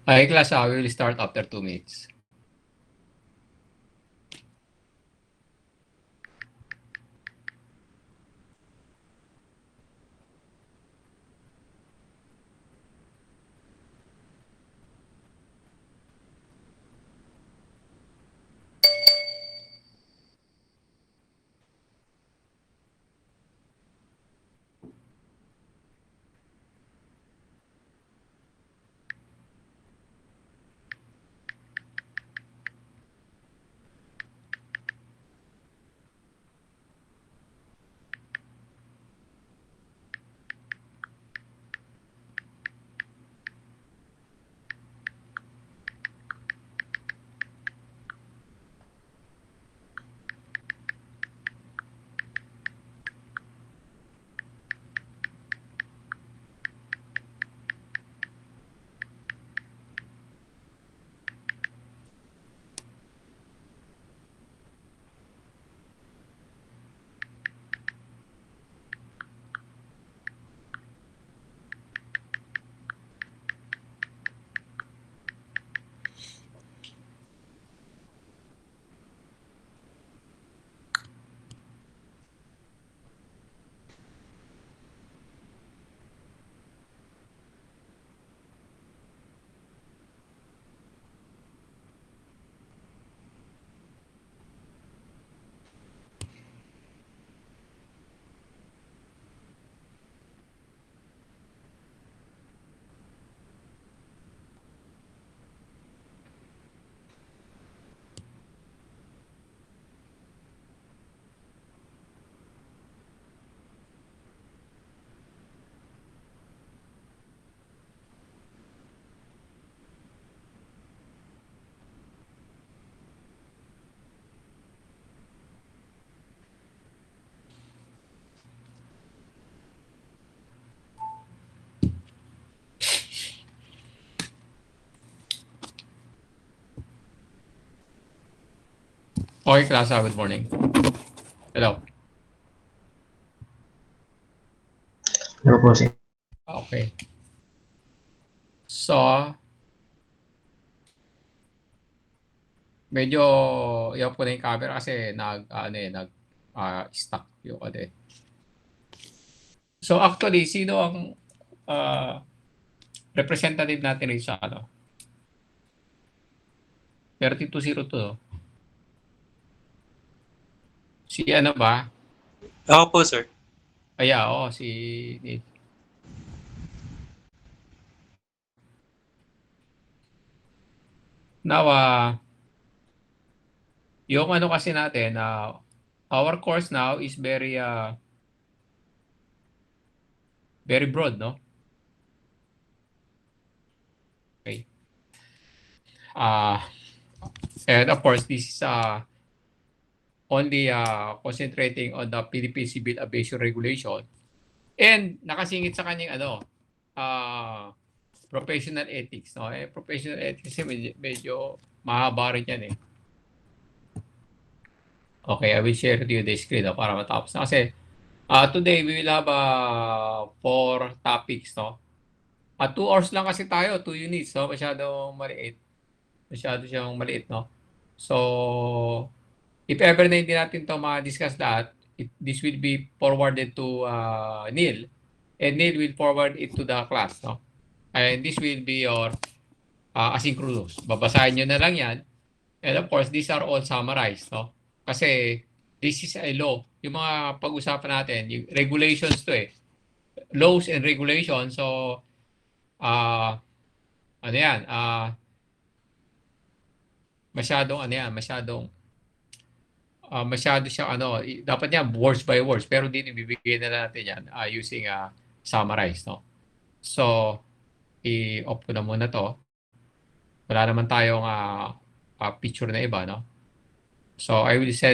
Hi class, we will start after 2 minutes. Okay class, good morning. Hello. Hello po, sir. Okay. So, medyo i-off ko na yung camera kasi nag stuck yung ano eh. So actually, sino ang representative natin rin sa 3202? Si ano ba? Ako po, sir. Oo, si now, yung ano kasi natin, our course now is very broad, no? Okay. And of course, this is only concentrating on the Philippine Civil Aviation Regulation. And nakasingit sa kanyang professional ethics, no? Professional ethics medyo mahaba rin yan eh. Okay, I will share to you the screen para matapos na. Kasi today we will have 4 topics, no? 2 hours lang kasi tayo, 2 units, no? Masyadong maliit. Masyado siyang maliit, no? So, if ever na hindi natin ito ma-discuss lahat, this will be forwarded to Neil. And Neil will forward it to the class, no? And this will be your asynchronous. Babasahin nyo na lang yan. And of course, these are all summarized, no? Kasi this is a law. Yung mga pag-usapan natin, yung regulations to eh. Laws and regulations. So, ano yan? Masyado siya dapat niya words by words. Pero dito ibibigay na natin yan using summarize, no? So, i-off ko na muna to. Wala naman tayong picture na iba, no? So, I will show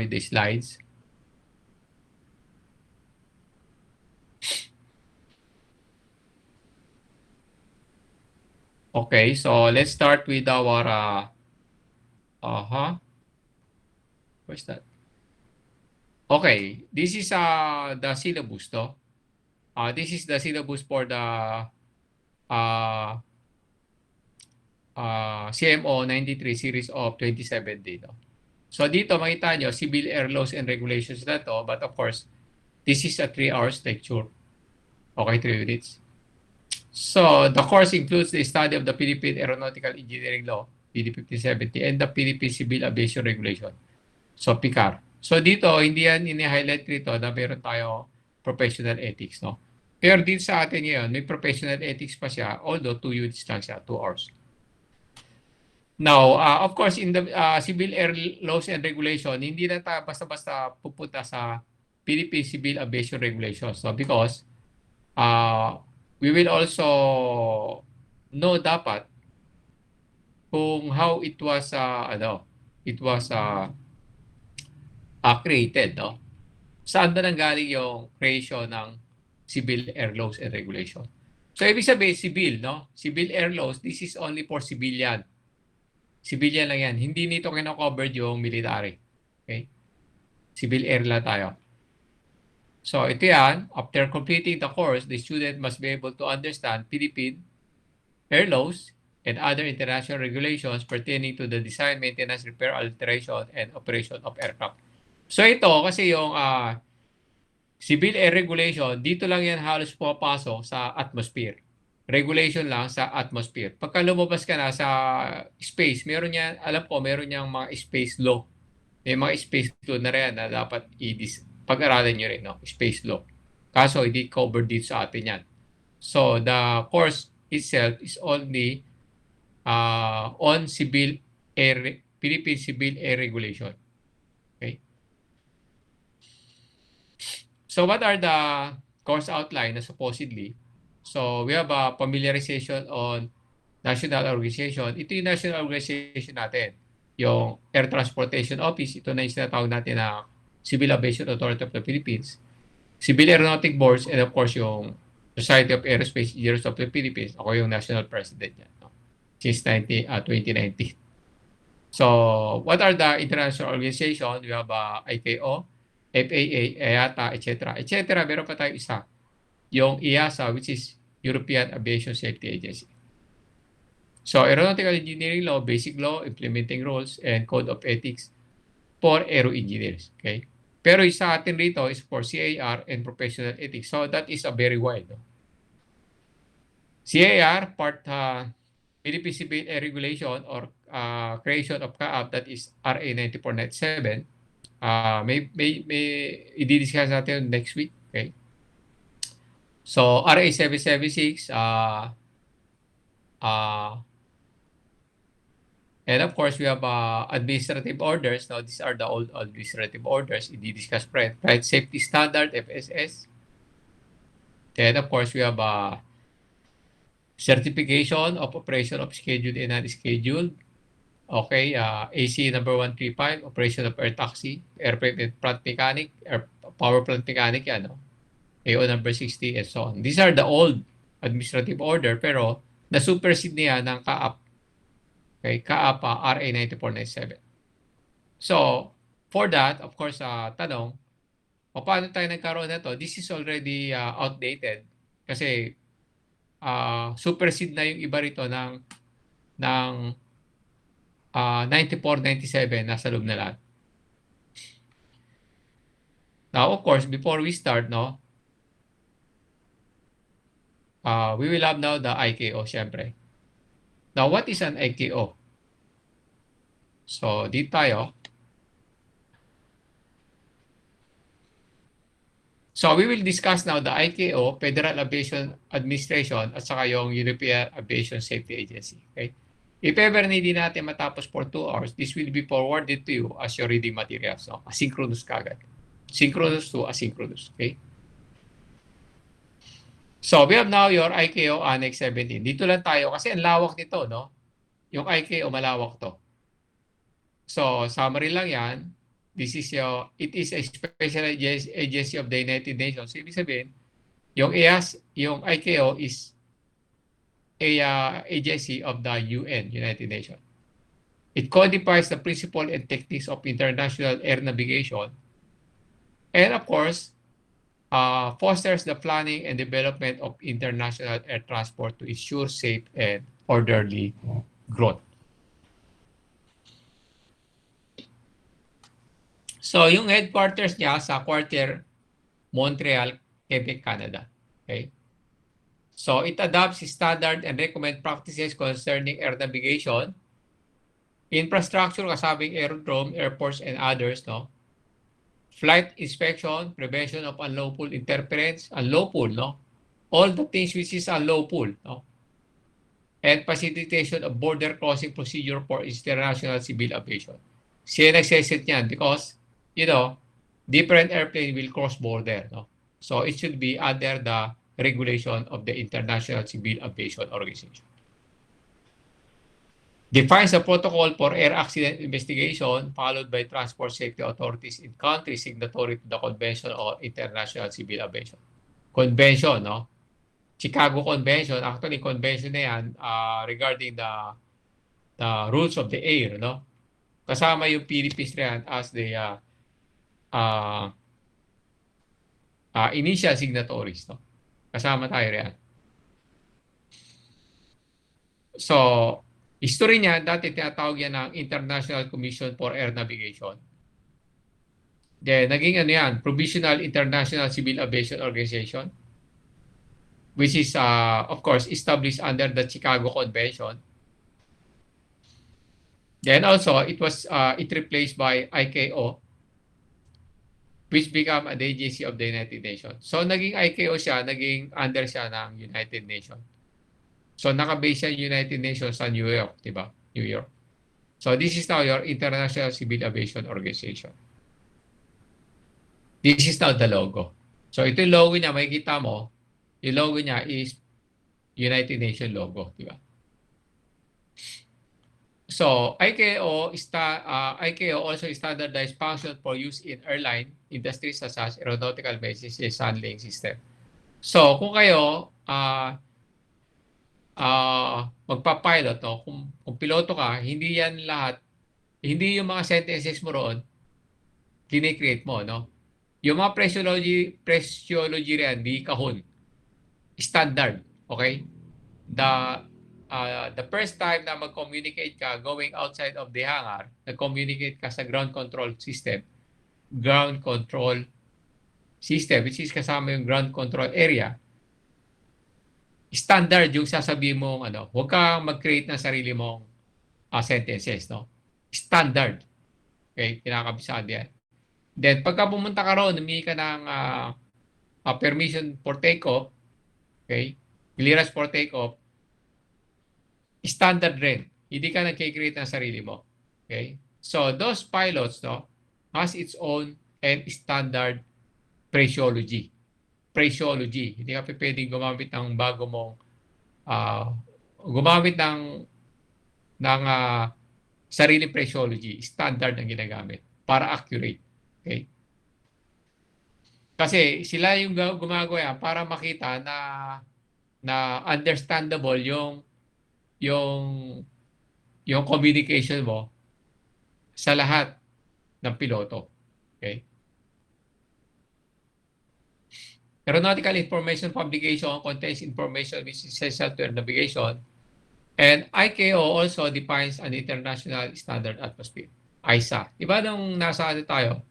you the slides. Okay, so let's start with our where's that? Okay, this is the syllabus, no? This is the syllabus for the CMO 93 series of 2017, no? So dito makita nyo, Civil Air Laws and Regulations na to, but of course, this is a 3 hours lecture. Okay, 3 units. So the course includes the study of the Philippine Aeronautical Engineering Law, PD 1570, and the Philippine Civil Aviation Regulation. So PICAR. So dito, hindi yan ini-highlight dito na meron tayo professional ethics, no? Pero dito sa atin ngayon, may professional ethics pa siya, although 2 units lang siya, 2 hours. Now, of course, in the Civil Air Laws and Regulation, hindi na tayo basta-basta pupunta sa Philippine Civil Aviation Regulations. So because we will also know dapat kung how it was created, no? Saan na nanggaling yung creation ng Civil Air Laws and Regulation? So ibig sabihin civil, no? Civil Air Laws, this is only for civilian. Civilian lang yan. Hindi nito kino-covered yung military. Okay? Civil air lang tayo. So ito yan, after completing the course, the student must be able to understand Philippine air laws and other international regulations pertaining to the design, maintenance, repair, alteration, and operation of aircraft. So ito, kasi yung civil air regulation, dito lang yan halos pumapasok sa atmosphere. Regulation lang sa atmosphere. Pagka lumabas ka na sa space, meron niyang mga space law. May mga space law na rin na dapat pag-aralan nyo rin, no? Space law. Kaso, hindi covered dito sa atin yan. So, the course itself is only on Philippine Civil Air Regulation. Okay? So, what are the course outline na supposedly? So, we have a familiarization on national organization. Ito yung national organization natin. Yung Air Transportation Office, ito na yung sinatawag natin na Civil Aviation Authority of the Philippines, Civil Aeronautic Boards, and of course yung Society of Aerospace Engineers of the Philippines. Ako yung national president niya, no? Since 2019. So, what are the international organizations? We have ICAO, FAA, IATA, etc. etc. Meron pa tayo isa. Yung EASA, which is European Aviation Safety Agency. So, Aeronautical Engineering Law, Basic Law, Implementing Rules, and Code of Ethics for Aero Engineers. Okay? Pero yung sa atin rito is for CAR and professional ethics. So that is a very wide. No? CAR, part Philippine Civil Air Regulation or creation of CAAP, that is RA 9497. May i-discuss natin next week. Okay? So RA 776, and of course, we have administrative orders. Now, these are the old administrative orders. I-discuss Flight Safety Standard, FSS. Then, of course, we have certification of operation of scheduled and unscheduled. Okay, AC number 135, operation of air taxi, airplane and plant mechanic, power plant mechanic, yan, no? AO number 60, and so on. These are the old administrative order, pero na-supersede niya ng CAAP. Okay, CAAP RA 9497. So, for that, of course, tanong, paano tayo nagkaroon na to? This is already outdated kasi supersede na yung iba rito ng 94-97 nasa loob na lahat. Now, of course, before we start, no, we will have now the IKO, syempre. Now, what is an IKO? So, dito tayo. So, we will discuss now the IKO, Federal Aviation Administration, at saka yung European Aviation Safety Agency. Okay? If ever hindi natin matapos for 2 hours, this will be forwarded to you as your reading materials. No? Asynchronous kagad. Synchronous to asynchronous. Okay? So, we have now your IKO Annex 17. Dito lang tayo kasi ang lawak nito, no? Yung IKO malawak to. So, summary lang yan. This is it is a special agency of the United Nations. So, ibig sabihin, yung ICAO is a agency of the UN, United Nations. It codifies the principle and techniques of international air navigation, and of course, fosters the planning and development of international air transport to ensure safe and orderly growth. So, yung headquarters niya sa Quartier Montreal, Quebec, Canada. Okay? So, it adopts standard and recommend practices concerning air navigation, infrastructure kasabing aerodrome, airports, and others, no? Flight inspection, prevention of unlawful interference, unlawful, no? All the things which is unlawful, no? And facilitation of border crossing procedure for international civil aviation. Siya nagseset niyan because different airplane will cross border. No? So it should be under the regulation of the International Civil Aviation Organization. Defines a protocol for air accident investigation followed by transport safety authorities in countries signatory to the Convention on International Civil Aviation. Convention, no? Chicago Convention, actually convention na yan regarding the rules of the air, no? Kasama yung Philippines na yan as the initial signatories, no? Kasama tayo riyan. So, history niya, dati tinatawag yan ng International Commission for Air Navigation. Then, naging Provisional International Civil Aviation Organization, which is, of course, established under the Chicago Convention. Then also, it replaced by ICAO, which became an agency of the United Nations. So, naging ICAO siya, naging under siya ng United Nations. So, nakabase siya United Nations sa New York, di ba? New York. So, this is now your International Civil Aviation Organization. This is now the logo. So, ito yung logo niya, makikita mo, yung logo niya is United Nations logo, di ba? So, ICAO also standardized function for use in airline industries such as aeronautical messages handling system. So, kung kayo magpa-pilot, no? Kung piloto ka, hindi yan lahat, hindi yung mga sentences mo roon, kine-create mo, no? Yung mga preciology rin, di kahon. Standard, okay? The first time na mag-communicate ka going outside of the hangar, nag-communicate ka sa ground control system, ground control system, which is kasama yung ground control area, standard yung sasabihin mong ano, huwag kang mag-create ng sarili mong sentences, no? Standard. Okay, kinakabisado yan. Then, pagka pumunta ka roon, humingi ka ng permission for takeoff, okay, clearance for takeoff, standard rin. Hindi ka nag-create ng sarili mo. Okay? So, those pilots, no, has its own and standard phraseology. Phraseology. Hindi ka pwedeng gumamit ng bago mong gumamit ng sariling phraseology. Standard ang ginagamit para accurate. Okay? Kasi sila yung gumagawa yan para makita na understandable yung yung communication mo sa lahat ng piloto. Okay? Aeronautical information publication contains information which is essential to air navigation, and ICAO also defines an international standard atmosphere, ISA. Diba nung nasa ano tayo,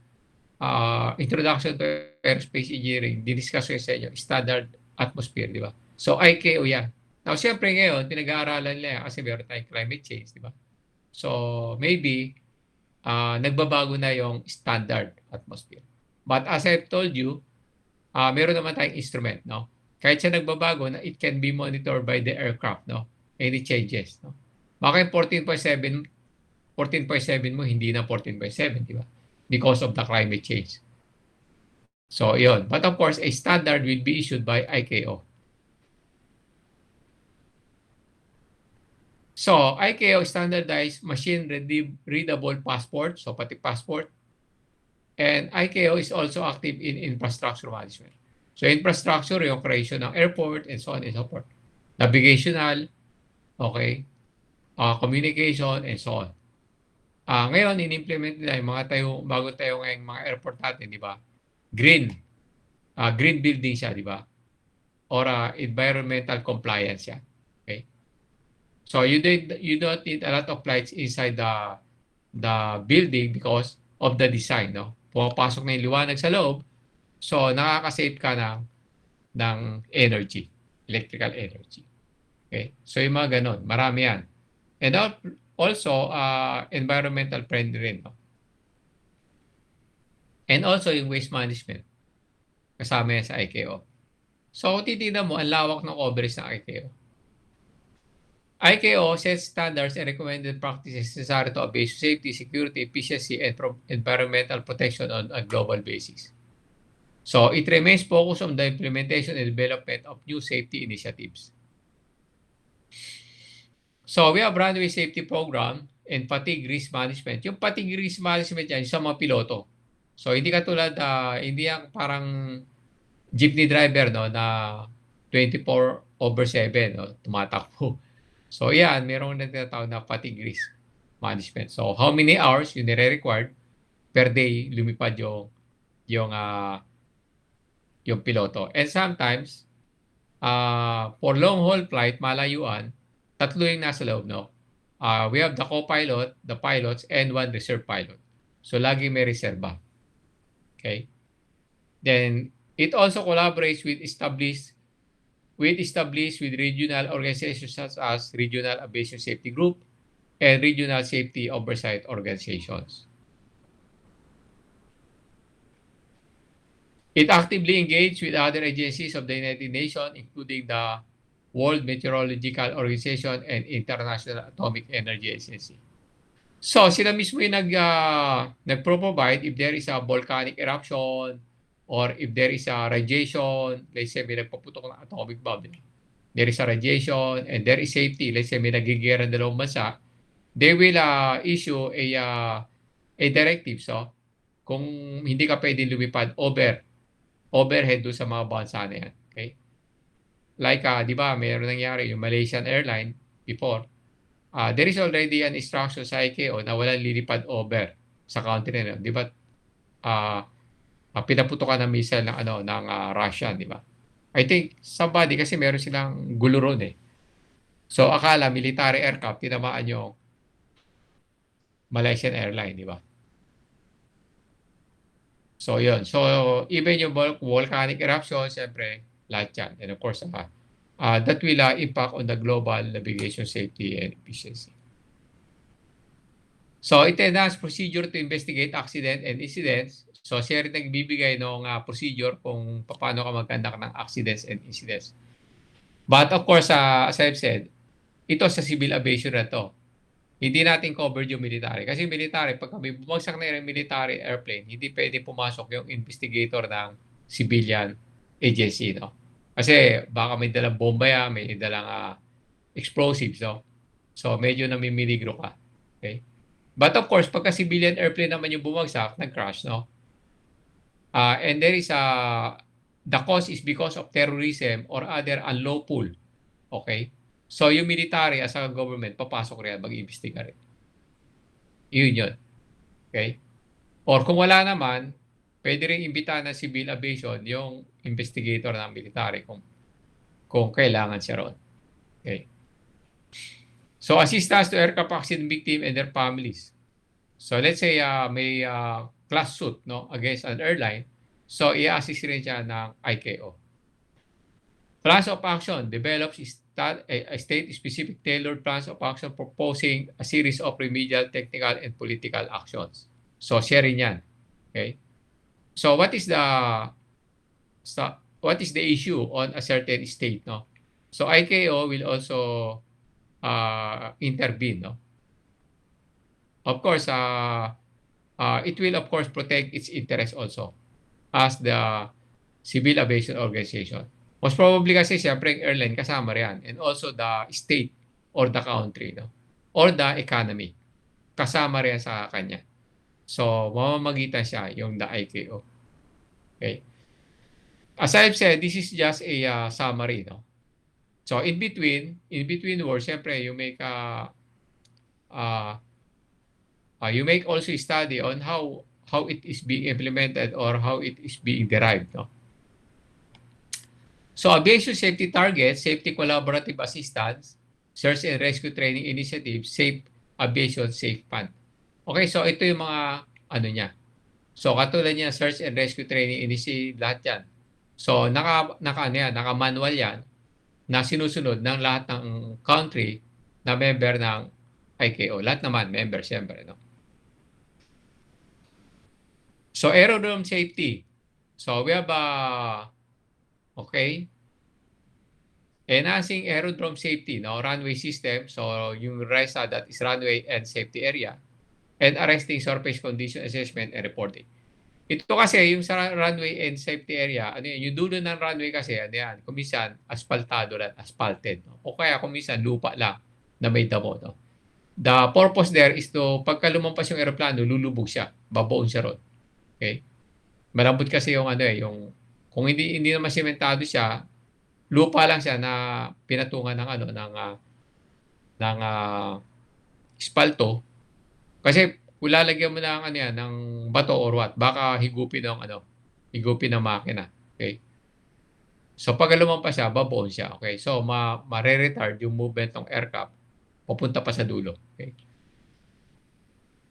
Introduction to Aerospace Engineering, didiscuss ko sa inyo, standard atmosphere, di ba? So, ICAO yan. Now, siyempre ngayon, pinag-aaralan nila yan kasi meron tayong climate change, di ba? So, maybe, nagbabago na yung standard atmosphere. But as I've told you, meron naman tayong instrument, no? Kahit siya nagbabago, na it can be monitored by the aircraft, no? Any changes, no? Baka yung 14.7 mo, hindi na 14.7, di ba? Because of the climate change. So, yun. But of course, a standard will be issued by ICAO. So, ICAO standardized machine-readable passport, so pati passport. And ICAO is also active in infrastructure management. So, infrastructure, yung creation ng airport, and so on and so forth. Navigational, okay, communication, and so on. Ngayon, in-implement nila yung mga bago tayo ngayong mga airport natin, di ba? Green building siya, di ba? Or environmental compliance siya. Okay? So, you don't need a lot of lights inside the building because of the design, no? Pumapasok na yung liwanag sa loob, so nakaka-save ka ng energy, electrical energy. Okay? So, yung mga ganun, marami yan. And also, environmental friendly rin, no? And also, yung waste management, kasama yan sa ICAO. So, titignan mo, ang lawak ng coverage ng ICAO. ICAO sets standards and recommended practices necessary to aviation safety, security, efficiency, and environmental protection on a global basis. So, it remains focused on the implementation and development of new safety initiatives. So, we have runway safety program and fatigue risk management. Yung fatigue risk management yan, sa mga piloto. So, hindi katulad, hindi yan parang jeepney driver, no, na 24/7, no, tumatakbo. So, yan, mayroong nagtatawag na fatigue risk management. So, how many hours yung nire-required per day lumipad yung piloto. And sometimes, for long-haul flight, malayuan, tatlo yung nasa loob, no? We have the co-pilot, the pilots, and one reserve pilot. So, lagi may reserva. Okay? Then, it also collaborates with established regional organizations such as Regional Aviation Safety Group and Regional Safety Oversight Organizations. It actively engaged with other agencies of the United Nations, including the World Meteorological Organization and International Atomic Energy Agency. So, sila mismo yung nagpro-provide if there is a volcanic eruption, or if there is a radiation, let's say may nagpaputok ng atomic bomb, there is a radiation, and there is safety, let's say may nagigera ng dalawang bansa, they will issue a directive. So, kung hindi ka pwedeng lumipad overhead doon sa mga bansa na yan. Okay? Like, di ba, mayroon nangyari yung Malaysian Airline before. There is already an instruction sa ICAO na walang lilipad over sa country na yun. Di ba, pinaputokan ng missile ng Russia, di ba? I think somebody, kasi meron silang gulo ron eh. So, akala military aircraft, tinamaan yung Malaysian Airline, di ba? So, yun. So, even yung volcanic eruption, siyempre, lahat yan. And of course, that will impact on the global navigation safety and efficiency. So, it enhances procedure to investigate accident and incidents. So, siya rin nagbibigay ng procedure kung paano ka mag-conduct ng accidents and incidents. But of course, as I've said, ito sa civil aviation na to. Hindi natin covered yung military. Kasi military, pag kami bumagsak na yung military airplane, hindi pwede pumasok yung investigator ng civilian agency, no? Kasi baka may dalang bomba yan, may dalang explosives, no? So, medyo namimiligro ka. Okay? But of course, pagka civilian airplane naman yung bumagsak, nag-crash, no? And there is the cause is because of terrorism or other unlawful. Okay? So, yung military as a government, papasok rin, mag-iimbestiga rin. Yun. Okay? Or kung wala naman, pwede rin imbitahan ng civil aviation yung investigator ng military kung kailangan siya ron. Okay? So, assistance to aircraft accident victim and their families. So, let's say may class suit, no, against an airline. So, i-assist rin siya ng ICAO. Plans of action develops a state-specific tailored plans of action proposing a series of remedial, technical, and political actions. So, share rin yan. Okay? So, what is the issue on a certain state, no? So, ICAO will also intervene, no? Of course, it will of course protect its interest also as the civil aviation organization. Most probably kasi siyempre yung airline kasama riyan and also the state or the country, no? Or the economy. Kasama riyan sa kanya. So, mamamagitan siya yung the ICAO. Okay? As I've said, this is just a summary, no? So, in between words, siyempre, you make also a study on how it is being implemented or how it is being derived, no? So, aviation safety targets, safety collaborative assistance, search and rescue training initiative, safe aviation safe fund. Okay, so ito yung mga ano niya. So, katulad niya, search and rescue training initiative, lahat yan. So, naka-manual yan na sinusunod ng lahat ng country na member ng ICAO. Lahat naman, member, siyempre, no? So, aerodrome safety. So, we have okay, enhancing aerodrome safety, no? Runway system. So, yung RESA, that is runway and safety area. And arresting surface condition assessment and reporting. Ito kasi, yung sa runway and safety area, ano yan, yung dulo ng runway kasi, ano yan, kuminsan, asphaltado lang, asphalted. No? O kaya kuminsan, lupa lang na may damo. No? The purpose there is to, pagka lumampas yung aeroplano, lulubog siya, babaon siya ron. Okay? Malambot kasi yung ano yung kung hindi naman sementado siya, lupa lang siya na pinatungan ng ng espalto. Kasi kung lalagyan mo ng ng bato or what, baka higupin ng makina. Okay? So pag lumampas siya, babaon siya. Okay? So mare-retard yung movement ng aircraft papunta pa sa dulo. Okay?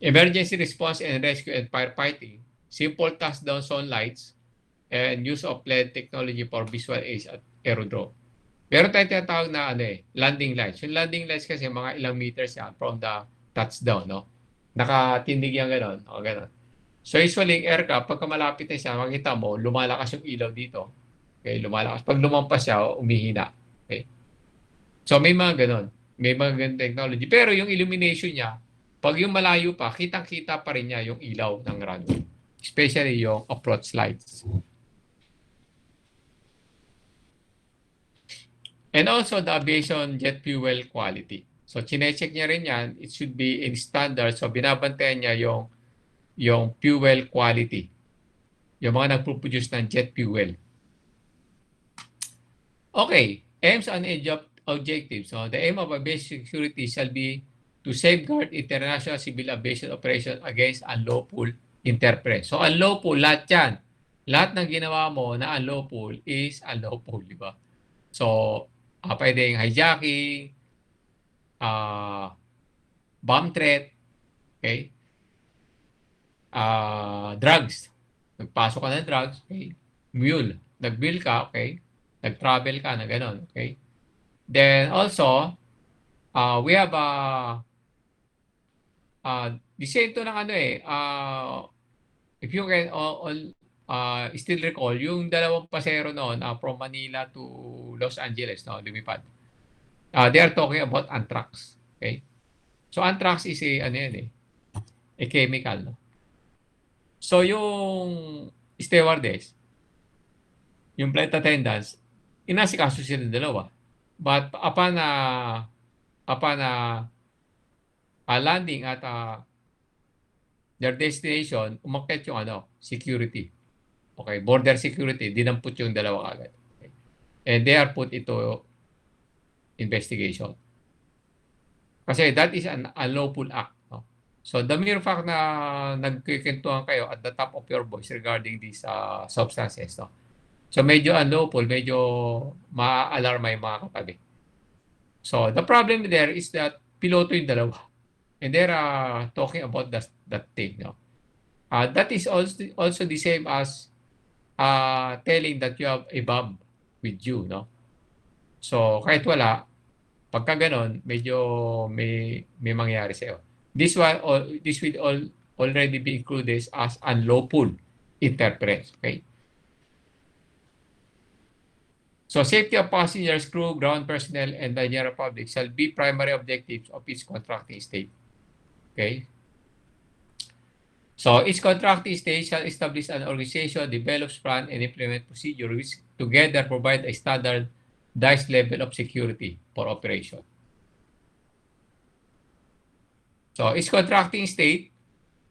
Emergency response and rescue and firefighting, simple touchdown zone lights, and use of LED technology for visual aids at aerodrome. Meron tayong tinatawag na landing lights. Yung landing lights kasi mga ilang meters yan from the touchdown, no? Nakatindig yan gano'n. O gano'n. So usually, aircraft, pagka malapit na siya, makita mo, lumalakas yung ilaw dito. Okay, lumalakas. Pag lumampas siya, umihina. Okay. So may mga gano'n. May mga ganun technology. Pero yung illumination niya, pag yung malayo pa, kitang-kita pa rin niya yung ilaw ng runway. Especially yung approach lights. And also the aviation jet fuel quality. So, chinecheck niya rin yan. It should be in standard. So, binabantayan niya yung fuel quality. Yung mga nagpo-produce ng jet fuel. Okay. Aims and objectives. So, the aim of aviation security shall be to safeguard international civil aviation operation against unlawful interference. So, unlawful, lahat yan. Lahat ng ginawa mo na unlawful is unlawful, di ba? So, pwedeng hijacking, bomb threat, okay? Drugs, Nagpasok ka ng drugs, okay? Mule. Nag-bill ka, okay? Nag-travel ka na gano'n, okay? Then also, we have the same to ng ano if you can still recall, yung dalawang pasero noon from Manila to Los Angeles, no, lumipad. They are talking about anthrax, okay? So anthrax is ano yan a chemical, no? So yung stewardess, yung flight attendants, inasikaso sila dalawa. But upon landing at their destination, umakyat yung security. Okay, border security, dinamput yung dalawa agad. Okay. And they are put into investigation. Kasi that is an unlawful act. No? So the mere fact na nagkikintuhan kayo at the top of your voice regarding these substances, no? So medyo unlawful, medyo ma-alarma yung mga katabi. So the problem there is that piloto yung dalawa. And they're talking about that thing. No? That is also the same as telling that you have a bomb with you. No? So kahit wala, pagka ganon, medyo may mangyari sa'yo. This will already be included as unlawful interference. Okay? So safety of passengers, crew, ground personnel, and the general public shall be primary objectives of each contracting state. Okay? So each contracting state shall establish an organization, develops plan, and implement procedure which together provide a standardized level of security for operation. So each contracting state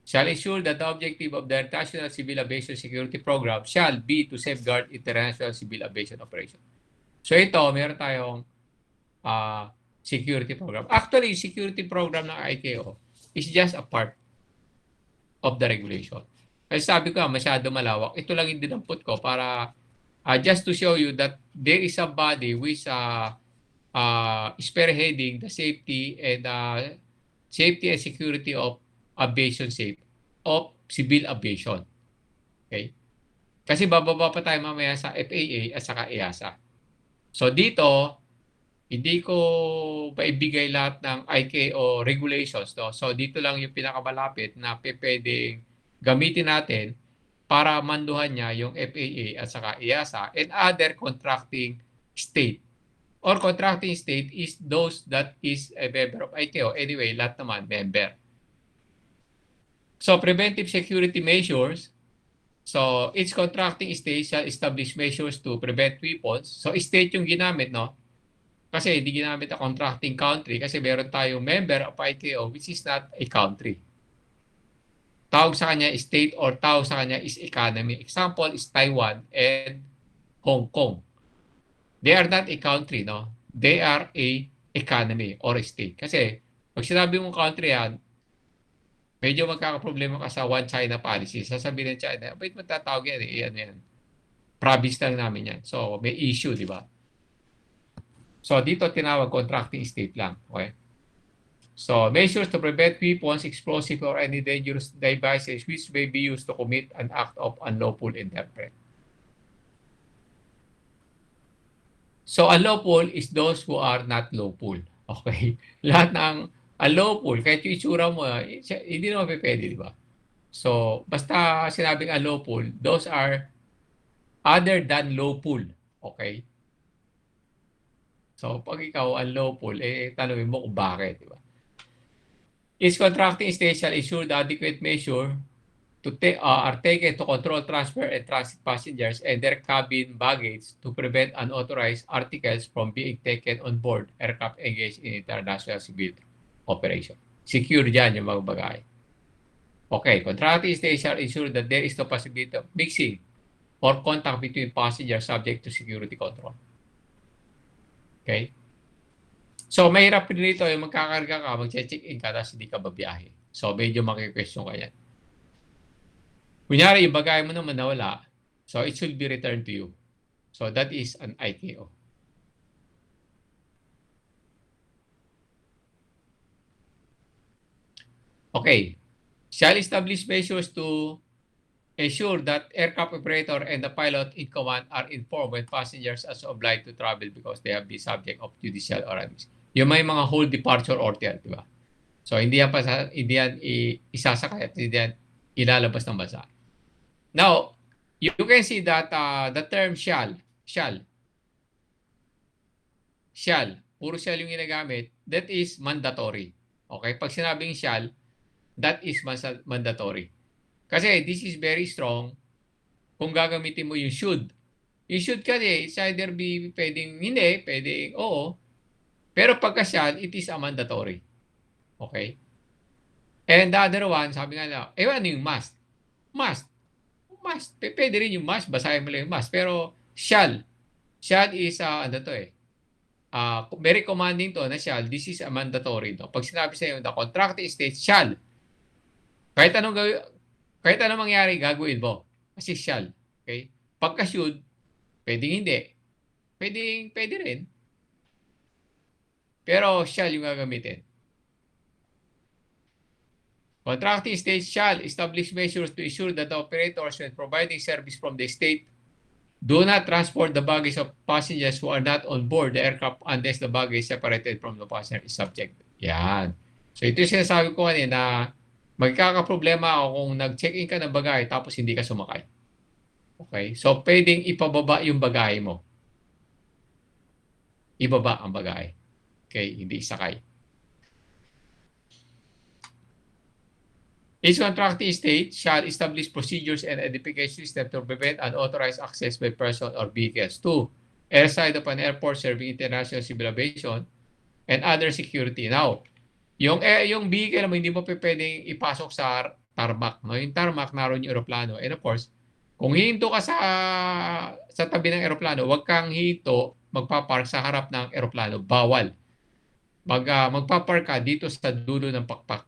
shall ensure that the objective of the National Civil Aviation Security Program shall be to safeguard international civil aviation operation. So ito, meron tayong security program. Actually, security program ng ICAO is just a part of the regulation. Kasi sabi ko, masyado malawak. Ito lang yung dinamput ko para just to show you that there is a body which spearheading the safety and security of aviation safety of civil aviation. Okay? Kasi bababa pa tayo mamaya sa FAA at saka EASA. So dito, hindi ko paibigay lahat ng ICAO regulations. No? So dito lang yung pinakamalapit na pwedeng gamitin natin para manduhan niya yung FAA at saka EASA and other contracting state. Or contracting state is those that is a member of ICAO. Anyway, lahat naman member. So preventive security measures. So each contracting state shall establish measures to prevent weapons. So state yung ginamit, no? Kasi hindi ginamit ang contracting country kasi meron tayong member of ICAO which is not a country. Tawag sa kanya state or tawag sa kanya is economy. Example is Taiwan and Hong Kong. They are not a country, no? They are a economy or a state. Kasi pag sinabi mong country yan, medyo magkakaproblema ka sa one China policy. Sasabihin ng China, bakit matatawag yan? Yan. Province lang namin yan. So, may issue, di ba? So, dito tinawag contracting state lang. Okay? So, measures to prevent weapons, explosive, or any dangerous devices which may be used to commit an act of unlawful interference. So, unlawful is those who are not lawful. Okay? Lahat ng unlawful, kahit yung itsura mo, hindi naman pwede, di ba? So, basta sinabing unlawful, those are other than lawful. Okay? So, pag ikaw unlawful, tanongin mo kung bakit, di ba? Each contracting state shall ensure the adequate measure are taken to control, transfer, and transit passengers and their cabin baggage to prevent unauthorized articles from being taken on board aircraft engaged in international civil operation. Secure dyan yung mga bagay. Okay, contracting state shall ensure that there is no possibility of mixing or contact between passengers subject to security control. Okay? So, mahirap din dito yung magkakarga ka, mag-check-in ka, tapos hindi ka babiyahe. So, medyo maki-question ka yan. Kunyari, yung bagay mo naman nawala, so it should be returned to you. So, that is an ICAO. Okay. Shall establish measures to ensure that aircraft operator and the pilot in command are informed when passengers are obliged to travel because they have been subject of judicial arrest. Yung may mga whole departure order, di ba? So, hindi yan, hindi yan isasakay at hindi yan ilalabas ng bansa. Now, you can see that the term shall, puro shall yung ginagamit, that is mandatory. Okay? Pag sinabing shall, that is mandatory. Kasi this is very strong kung gagamitin mo yung should. Yung should kasi, it's either be pwedeng hindi, pwedeng oo. Pero pagka shall, it is a mandatory. Okay? And the other one, sabi nga na, ano yung must? Must. Pwede rin yung must, basahin mo lang yung must. Pero shall. Shall is, very commanding to na shall, this is a mandatory. No? Pag sinabi sa iyo, the contracting state shall. Kahit anong mangyari, gagawin mo. Kasi shall. Okay? Pagka should, pwedeng hindi. Pwede rin. Pero shall yung gagamitin. Contracting state shall establish measures to ensure that the operators when providing service from the state do not transport the baggage of passengers who are not on board the aircraft unless the baggage separated from the passenger is subject. Yan. So ito yung sinasabi ko kanina, magkakaproblema ako kung nag-check-in ka ng bagay tapos hindi ka sumakay. Okay? So pwedeng ipababa yung bagay mo. Ibaba ang bagay. Okay? Hindi isakay. Each contracting state shall establish procedures and identification system to prevent unauthorized access by person or vehicles to airside of an airport serving international civil aviation and other security. Now, yung vehicle mo, hindi mo pwedeng ipasok sa tarmac. No? Yung tarmac, naroon yung aeroplano. And of course, kung hihinto ka sa tabi ng aeroplano, huwag kang hihinto, magpapark sa harap ng aeroplano. Bawal. Magpapark ka dito sa dulo ng pakpak.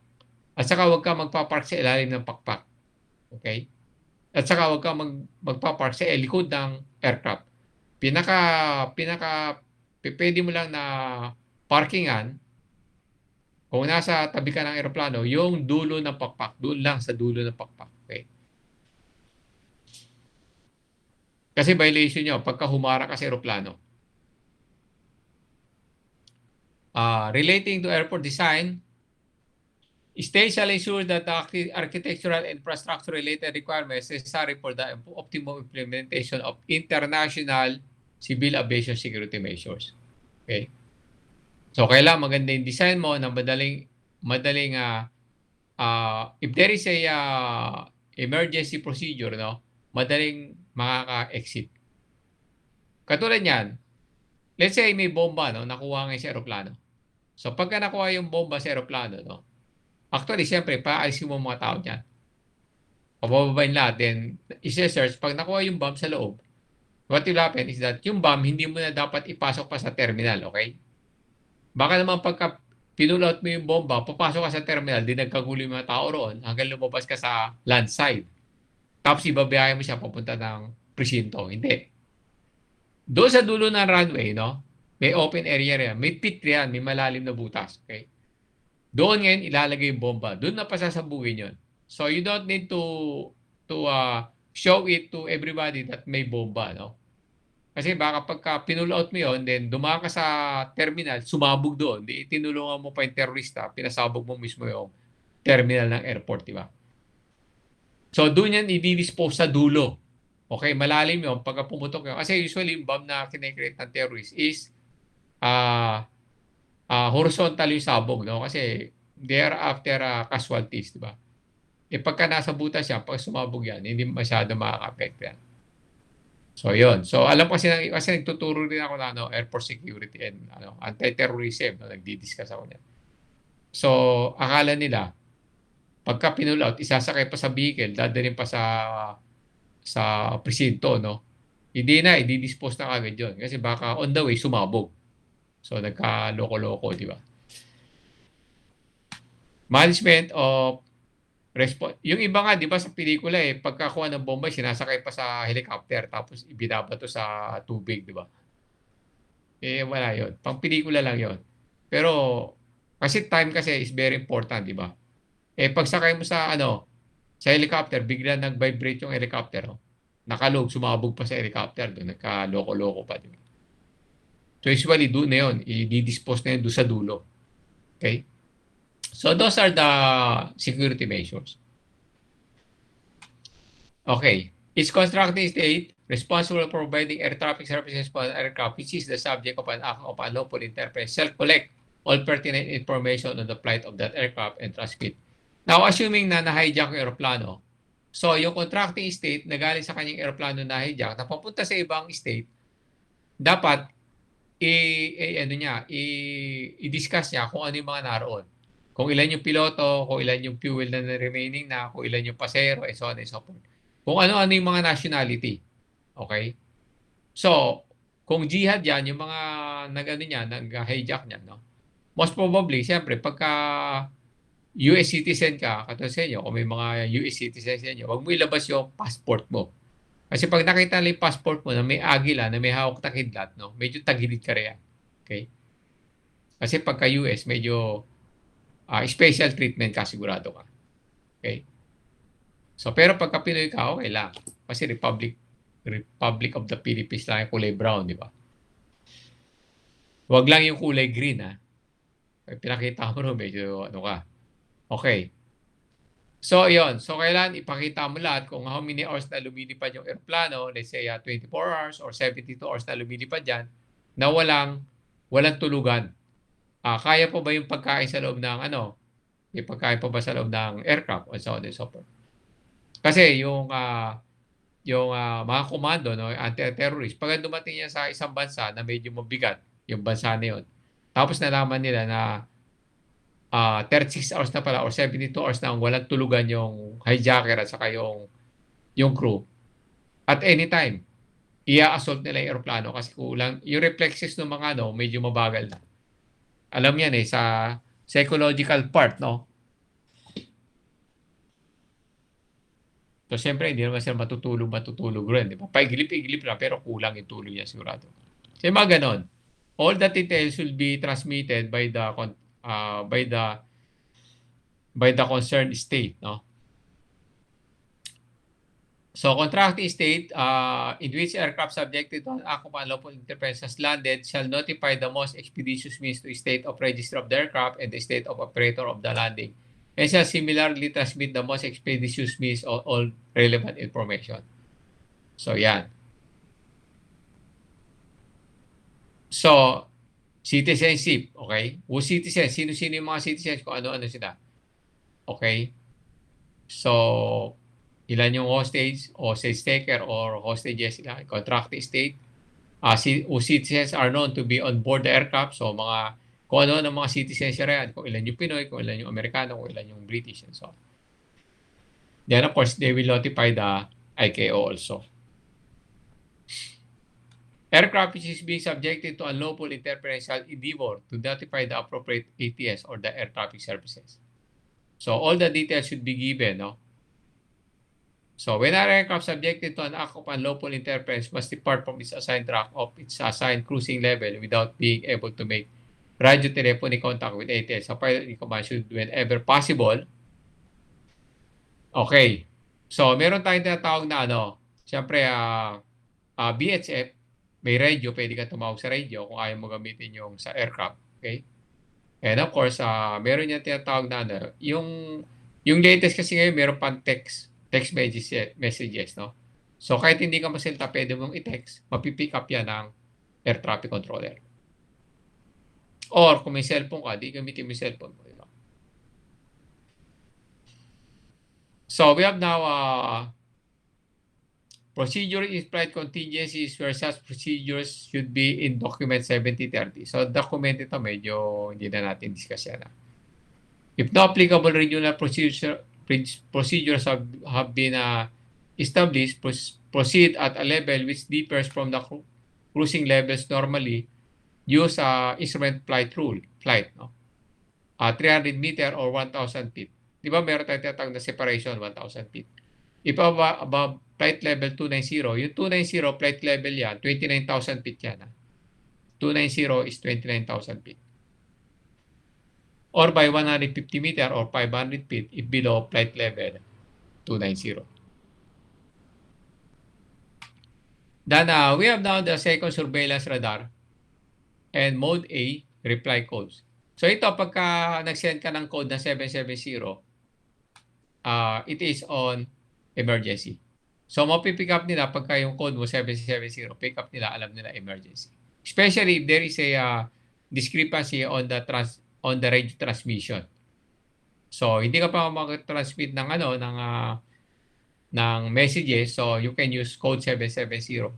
At saka huwag ka magpapark sa ilalim ng pakpak. Okay? At saka huwag ka magpapark sa likod ng aircraft. Pwede mo lang na parkingan kung nasa tabi ka ng aeroplano, yung dulo ng pakpak. Doon lang sa dulo ng pakpak. Okay? Kasi violation nyo pagka humara ka sa aeroplano. Relating to airport design, states shall ensure that the architectural and infrastructure-related requirements necessary for the optimum implementation of international civil aviation security measures. Okay? So, kailangan maganda yung design mo na madaling if there is a emergency procedure, no, madaling makaka-exit. Katulad niyan, let's say may bomba, no, nakuha ngayon sa aeroplano. So, pagka nakuha yung bomba sa aeroplano, no, actually, siyempre, paalisin mo mga tao dyan. Pabababain lahat. Then, isa-search. Pag nakuha yung bomb sa loob, what will happen is that yung bomb, hindi mo na dapat ipasok pa sa terminal. Okay? Baka naman pagka pinulot mo yung bomba, papasok ka sa terminal, di nagkagulo yung mga tao roon hanggang lumabas ka sa land side. Tapos ibabiyahe mo siya papunta ng presinto. Hindi. Doon sa dulo ng runway, no? May open area rin. May pit yan. May malalim na butas. Okay? Doon ngayon ilalagay yung bomba. Doon na pasasabugin yun. So you don't need to show it to everybody that may bomba, no? Kasi baka pagka pinull out mo yun, then dumaan ka sa terminal, sumabog doon, di tinulungan mo pa yung terrorista, pinasabog mo mismo yung terminal ng airport, di ba? So doon yan i-dispose sa dulo. Okay, malalim yun pagka pumutok yun. Kasi usually yung bomb na kinecreate ng terrorist is horizontal yung sabog, no? Kasi they are after casualties, di ba? Pagka nasa butas yan, pag sumabog yan, hindi masyado makaka-affect yan. So, yun. So, alam ko kasi nagtuturo rin ako na airport security and anti-terrorism. Nagdi-discuss ako niyan. So, akala nila, pagka pinull out, isasakay pa sa vehicle, dadalhin pa sa presinto, no? Hindi na, i-dispose na kagad yun. Kasi baka on the way, sumabog. So, nagka-loko-loko, di ba? Management of yung iba nga, di ba sa pelikula pagkakuha ng bomba, sinasakay pa sa helicopter tapos ibinabato sa tubig, di ba? Wala yun. Pang pelikula lang yun. Pero, kasi time kasi is very important, di ba? Pagsakay mo sa Sa helicopter, bigla nag-vibrate yung helicopter. Oh. Nakalog, sumabog pa sa helicopter. Doon, nagka-loko-loko pa. Diba? So usually, doon na yun. I-dispose na yun doon sa dulo. Okay? So those are the security measures. Okay. Each contracting state responsible for providing air traffic services for an aircraft which is the subject of an act of unlawful interference shall collect all pertinent information on the flight of that aircraft and transmit. Now, assuming na na-hijack yung aeroplano, so yung contracting state na galing sa kanyang aeroplano na hijack, na papunta sa ibang state, dapat i-discuss niya kung ano yung mga naroon. Kung ilan yung piloto, kung ilan yung fuel na remaining na, kung ilan yung pasero, and so on and so forth. Kung ano-ano yung mga nationality. Okay? So, kung jihad yan, yung mga nag-hijack niyan, no? Most probably, siyempre, pagka US citizen ka, katulad sa inyo, kung may mga US citizen sa inyo, huwag mo ilabas yung passport mo. Kasi pag nakita nila yung passport mo na may agila, na may hawak na kidlat, no? Medyo tagilid ka rin. Okay? Kasi pagka US, medyo special treatment ka, sigurado ka. Okay? So, pero pagka Pinoy ka, okay lang. Kasi Republic of the Philippines lang yung kulay brown, di ba? Huwag lang yung kulay green, ha? Pinakita mo rin, medyo ano ka. Okay. So, yon. So, kailan ipakita mo lahat kung how many hours na lumilipad yung aeroplano, let's say 24 hours or 72 hours na lumilipad dyan, na walang tulugan. Kaya pa ba yung pagkain sa loob ng yung pagkain pa ba sa loob ng aircraft and so on and so forth. Kasi yung mga komando, no, anti-terrorist, pag dumating yan sa isang bansa na medyo mabigat, yung bansa na yun, tapos nalaman nila na 36 hours na pala or 72 hours na walang tulugan yung hijacker at saka yung crew, at any time, i-assault nila yung aeroplano kasi kulang, yung reflexes ng mga medyo mabagal na. Alam yan sa psychological part, no? So, siyempre, hindi naman sila matutulog rin. Di ba? Paigilip na, pero kulang yung tulog niya, sigurado. So, mga ganon. All the details will be transmitted by the concerned state, no? So, contracting state in which aircraft subjected to an act of unlawful interference has landed shall notify the most expeditious means to state of register of the aircraft and the state of operator of the landing, and shall similarly transmit the most expeditious means of all relevant information. So, yan. So, citizenship, okay? Who's citizen? Sino-sino yung mga citizens? Kung ano-ano sila. Okay? So, ilan yung hostage taker or hostages sila, contracting state. Whose citizens are known to be on board the aircraft. So, kung ano ng mga citizens yan, kung ilan yung Pinoy, kung ilan yung Amerikano, kung ilan yung British, and so on. Then, of course, they will notify the ICAO also. Aircraft which is being subjected to unlawful interference shall endeavor to notify the appropriate ATS or the air traffic services. So, all the details should be given, no? So, when an aircraft subjected to an act of unlawful interference must depart from its assigned track of its assigned cruising level without being able to make radio telephony contact with ATS, a pilot in command should, whenever possible. Okay. So, meron tayong tinatawag na siyempre, BHF, may radio, pwede ka tumawag sa radio kung ayaw mo gamitin yung sa aircraft. Okay? And of course, meron yung tinatawag na yung latest kasi ngayon, meron pang text messages, no? So, kahit hindi ka masilta, pwede mong i-text, mapipick up yan ng air traffic controller. Or, kung may cellphone ka, di gamitin mo yung cellphone mo. Diba? So, we have now procedure in flight contingencies where such procedures should be in document 7030. So, document ito medyo hindi na natin discuss yan. If no applicable regional procedures have been established, proceed at a level which differs from the cruising levels normally use instrument flight, no? 300 meter or 1,000 feet. Di ba meron tayong tinatawag na separation, 1,000 feet. If above flight level 290, yung 290 flight level yan, 29,000 feet yan. 290 is 29,000 feet. Or by 150 meter or 500 feet if below flight level 290. Then we have now the second surveillance radar and mode A reply codes. So ito, pagka nag-send ka ng code na 770, it is on emergency. So mapipick up nila pagka yung code mo 770, pick up nila, alam nila emergency. Especially if there is a discrepancy on the radio transmission. So hindi ka pa mag-transmit ng ng messages, so you can use code 770.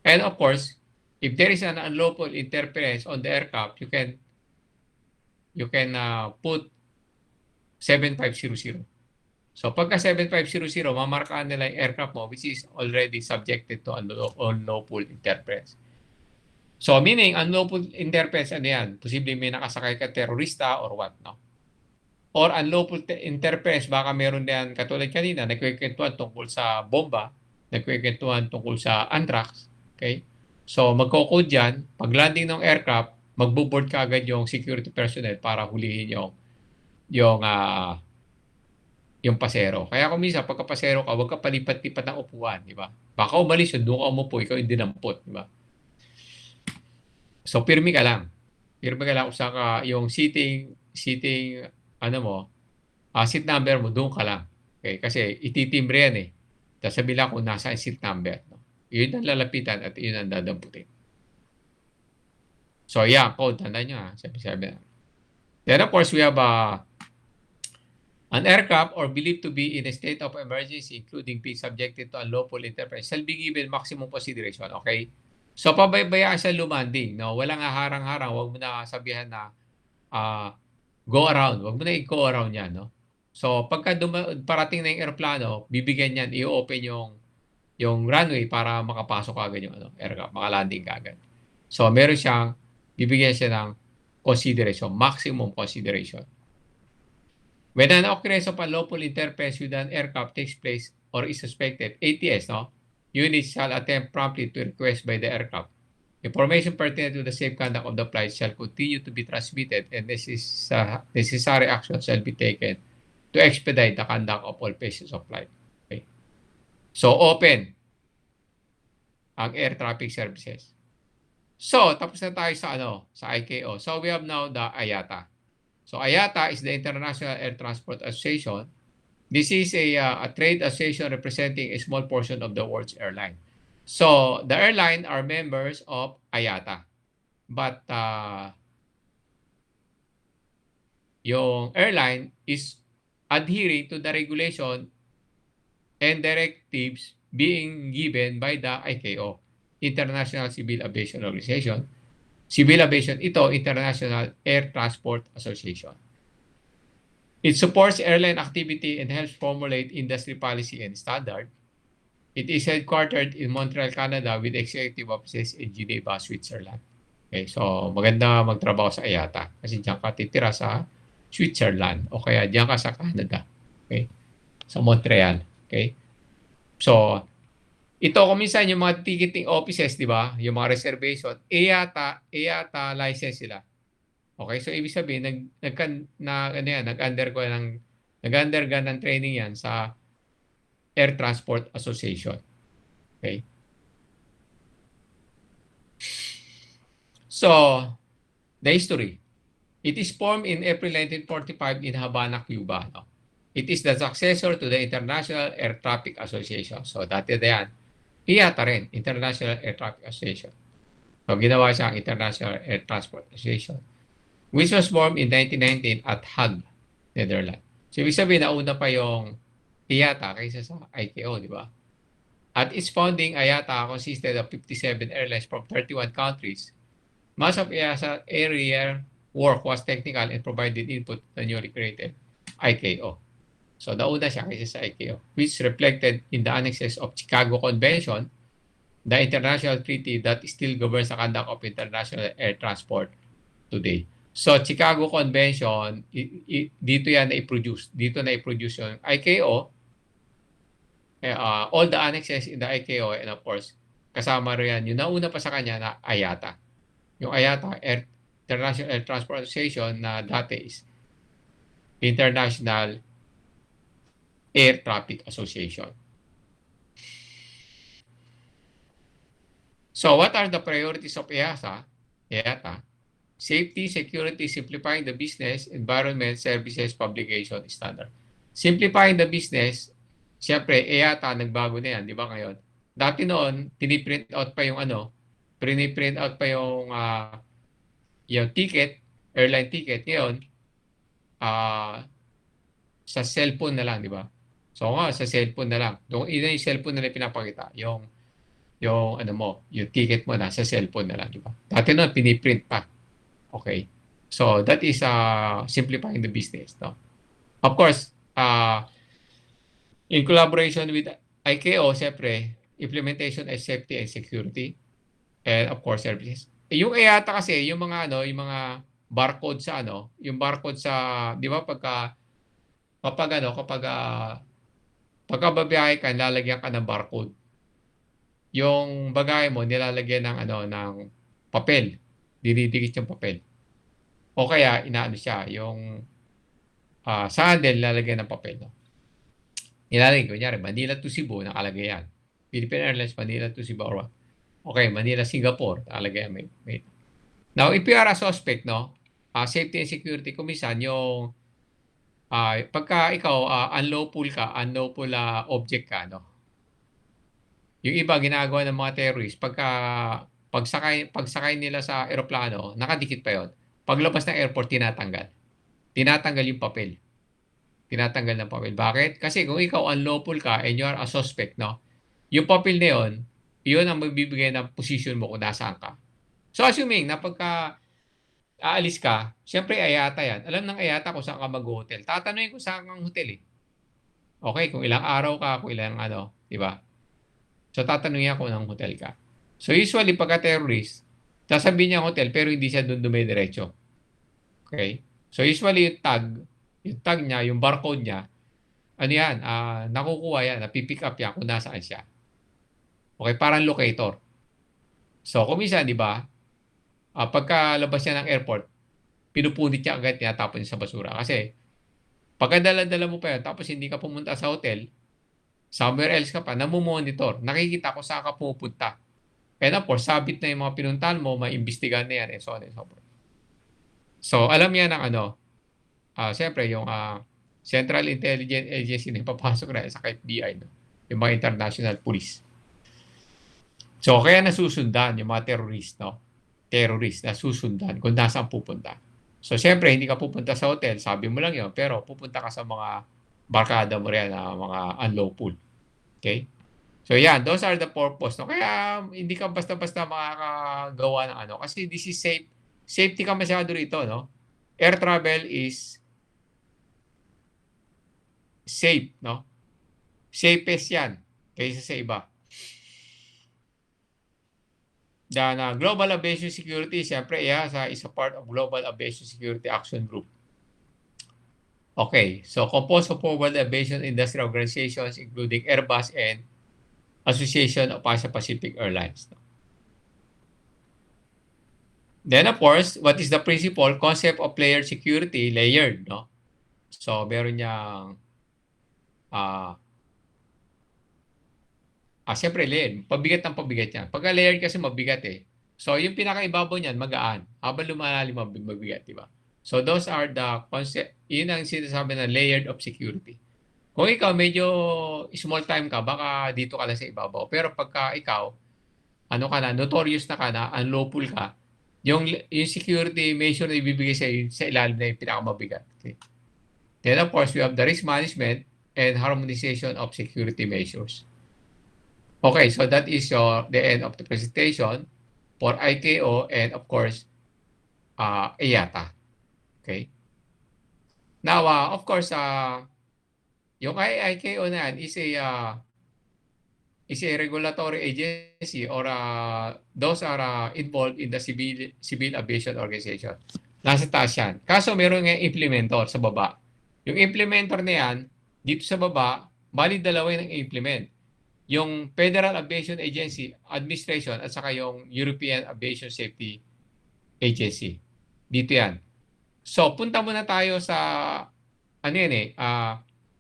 And of course, if there is an unlawful interference on the aircraft, you can put 7500. So pagka 7500, mamarkaan nila yung aircraft mo which is already subjected to unlawful interference. So meaning, unlawful interference, ano yan? Posible may nakasakay ka terorista or what, no? Or unlawful interference, baka meron din, katulad kanina, nagkwekwentuhan tungkol sa bomba, nagkwekwentuhan tungkol sa anthrax, okay? So magko-code yan, pag landing ng aircraft, magbo-board ka agad yung security personnel para hulihin yung pasero. Kaya kung minsan, pagka pasero ka, huwag ka palipat-lipat ng upuan, di ba? Baka umalis yun, doon ka umupo, ikaw yung dinampot, di ba? So, pirmi ka lang. Pirmi ka lang kung saan ka, yung seat number mo, doon ka lang. Okay? Kasi ititimbre yan eh. Tapos sabi lang kung nasa seat number. No? Yun ang lalapitan at yun ang dadamputin. So, yeah, code. Tandaan nyo ha. Sabi. Then, of course, we have an aircraft or believed to be in a state of emergency, including being subjected to unlawful interference, shall be given maximum consideration. Okay? So, pabaybayaan siya lumanding. No? Walang harang-harang. Huwag mo na sabihan na go around. Huwag mo na i-go around yan. No? So, pagka parating na yung aeroplano, bibigyan yan, i-open yung runway para makapasok agad yung aircraft, makalanding agad. So, bibigyan siya ng consideration, maximum consideration. When an occurrence of unlawful interference with an aircraft takes place or is suspected, ATS, units shall attempt promptly to request by the aircraft. Information pertinent to the safe conduct of the flight shall continue to be transmitted and necessary action shall be taken to expedite the conduct of all phases of flight. Okay. So, open ang air traffic services. So, tapos na tayo sa ICAO. So, we have now the IATA. So, IATA is the International Air Transport Association. This is a trade association representing a small portion of the world's airline. So, the airline are members of IATA. But, yung airline is adhering to the regulation and directives being given by the ICAO, International Civil Aviation Organization. Civil Aviation, ito, International Air Transport Association. It supports airline activity and helps formulate industry policy and standard. It is headquartered in Montreal, Canada with executive offices in Geneva, Switzerland. Okay, so maganda magtrabaho sa IATA kasi diyan ka titira sa Switzerland o kaya diyan ka sa Canada. Okay? Sa Montreal. Okay? So, ito kung minsan yung mga ticketing offices, di ba? Yung mga reservation, IATA license sila. Okay, so ibig sabihin nag-undergo ng training yan sa Air Transport Association. Okay? So, the history. It is formed in April 1945 in Havana, Cuba. No? It is the successor to the International Air Traffic Association. So, dati na yan. IATA rin, International Air Traffic Association. So, ginawa siyang International Air Transport Association, which was formed in 1919 at Hague, Netherlands. So, ibig sabihin, nauna pa yung IATA kaysa sa ICAO, di ba? At its founding, IATA consisted of 57 airlines from 31 countries. Most of IATA's area work was technical and provided input to the newly created ICAO. So, nauna siya kaysa sa ICAO, which reflected in the annexes of Chicago Convention, the international treaty that still governs the conduct of international air transport today. So, Chicago Convention, dito yan na-produce. Dito na-produce yung ICAO, all the annexes in the ICAO, and of course, kasama rin yan. Yung nauna pa sa kanya na IATA. Yung IATA, International Air Transport Association, na dati is International Air Traffic Association. So what are the priorities of EATA? Safety, security, simplifying the business, environment, services, publication, standard. Simplifying the business, siyempre, EATA, nagbago na yan, di ba ngayon? Dati noon, piniprint out pa yung piniprint out pa yung ticket, airline ticket. Ngayon, sa cellphone na lang, di ba? So nga, sa cellphone na lang. Yung cellphone na lang pinapakita. Yung yung ticket mo na sa cellphone na lang, di ba? Dati noon, piniprint pa. Okay. So that is simplifying the business, no? Of course, in collaboration with ICAO, siyempre, implementation and safety and security, and of course, services. Yung EATA kasi, yung mga barcode sa yung barcode sa, di ba, pagka babiyahe ka, lalagyan ka ng barcode. Yung bagay mo, nilalagyan ng papel. Dinidikit yung papel. O kaya, siya, yung sa handle, nilalagyan ng papel. No? Nilalagay, kunyari, Manila to Cebu, nakalagay yan. Philippine Airlines, Manila to Cebu, or what? Okay, Manila, Singapore, nakalagay yan. Now, if you are a suspect, no, safety and security, kumisan, yung pagka ikaw, unlawful object ka, no? Yung iba, ginagawa ng mga terrorist, pagsakay nila sa eroplano, nakadikit pa yon. Paglabas ng airport, tinatanggal. Tinatanggal yung papel. Tinatanggal ng papel. Bakit? Kasi kung ikaw unlawful ka and you are a suspect, no? Yung papel na yun ang magbibigay ng position mo kung nasaan ka. So assuming na pagka aalis ka, siyempre ayata yan. Alam ng ayata kung saan ka mag-hotel. Tatanungin kung saan kang hotel eh. Okay, kung ilang araw ka, kung ilang di ba? So tatanungin kung anong hotel ka. So usually pagka-terrorist, sasabihin niya hotel pero hindi siya doon dumidiretso. Okay? So usually yung tag niya, yung barcode niya, nakukuha yan, napipick up yan kung nasaan siya. Okay, parang locator. So kung minsan, di ba, pagkalabas niya ng airport, pinupunit niya agad, tinatapon niya sa basura. Kasi pagkadala-dala mo pa yan, tapos hindi ka pumunta sa hotel, somewhere else ka pa, namumonitor, nakikita kung saan ka pupunta. And of course, sabit na yung mga pinuntahan mo, maimbestigahan na yan, and so on and so forth. So, alam yan ng siyempre, yung Central Intelligence Agency na papasok na sa FBI, no? Yung mga international police. So, kaya nasusundan yung mga terrorist, no? Terrorist, nasusundan kung nasaan pupunta. So, siyempre, hindi ka pupunta sa hotel, sabi mo lang yun, pero pupunta ka sa mga barkada mo rin na mga unlawful. Okay? So, yan, those are the purpose. No? Kaya, hindi ka basta-basta makakagawa ng kasi this is safe. Safety ka masyado rito, no? Air travel is safe, no? Safest yan kaysa sa iba. Then, Global Aviation Security, siyempre, EASA is a part of Global Aviation Security Action Group. Okay, so composed of World Aviation Industry Organizations, including Airbus and Association of Asia Pacific Airlines. Then, of course, what is the principal concept of layered security? Layered, no? So, meron niyang siyempre layered. Pabigat ng pabigat yan. Pagka layered kasi mabigat eh. So, yung pinakaibabaw niyan, magaan. Habang lumalalim, mabigat, di ba? So, those are the concept. Yun ang sinasabi na layered of security. Kung ikaw medyo small time ka, baka dito ka lang sa ibabaw. Pero pagka ikaw, notorious na ka na, unlawful ka, yung security measure na ibibigay sa ilalim na yung pinakamabigat. Okay? Then, of course, we have the risk management and harmonization of security measures. Okay, so that is the end of the presentation for ICAO and of course, IATA. Okay. Now, of course, yung ICAO na yan is a regulatory agency or those are involved in the civil aviation organization. Nasa taas yan. Kaso meron nga implementor sa baba. Yung implementor na yan, dito sa baba, bali dalawa yung implement. Yung Federal Aviation Agency Administration at saka yung European Aviation Safety Agency. Dito yan. So, punta muna tayo sa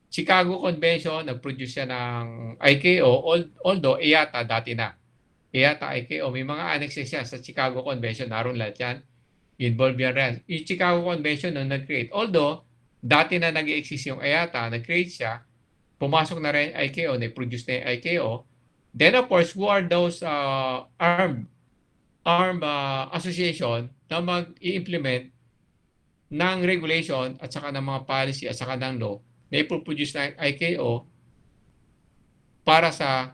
Chicago Convention, nag-produce siya ng ICAO, although IATA dati na. IATA, ICAO, may mga annexes siya sa Chicago Convention, naroon lahat yan. Involved yan rin. Yung Chicago Convention nung nag-create, although dati na nag-exist yung IATA, nag-create siya, pumasok na rin ICAO, nag-produce na yung ICAO. Then of course, who are those armed association na mag-i-implement ng regulation at saka ng mga policy at saka ng law na ipoproduce ng ICAO para sa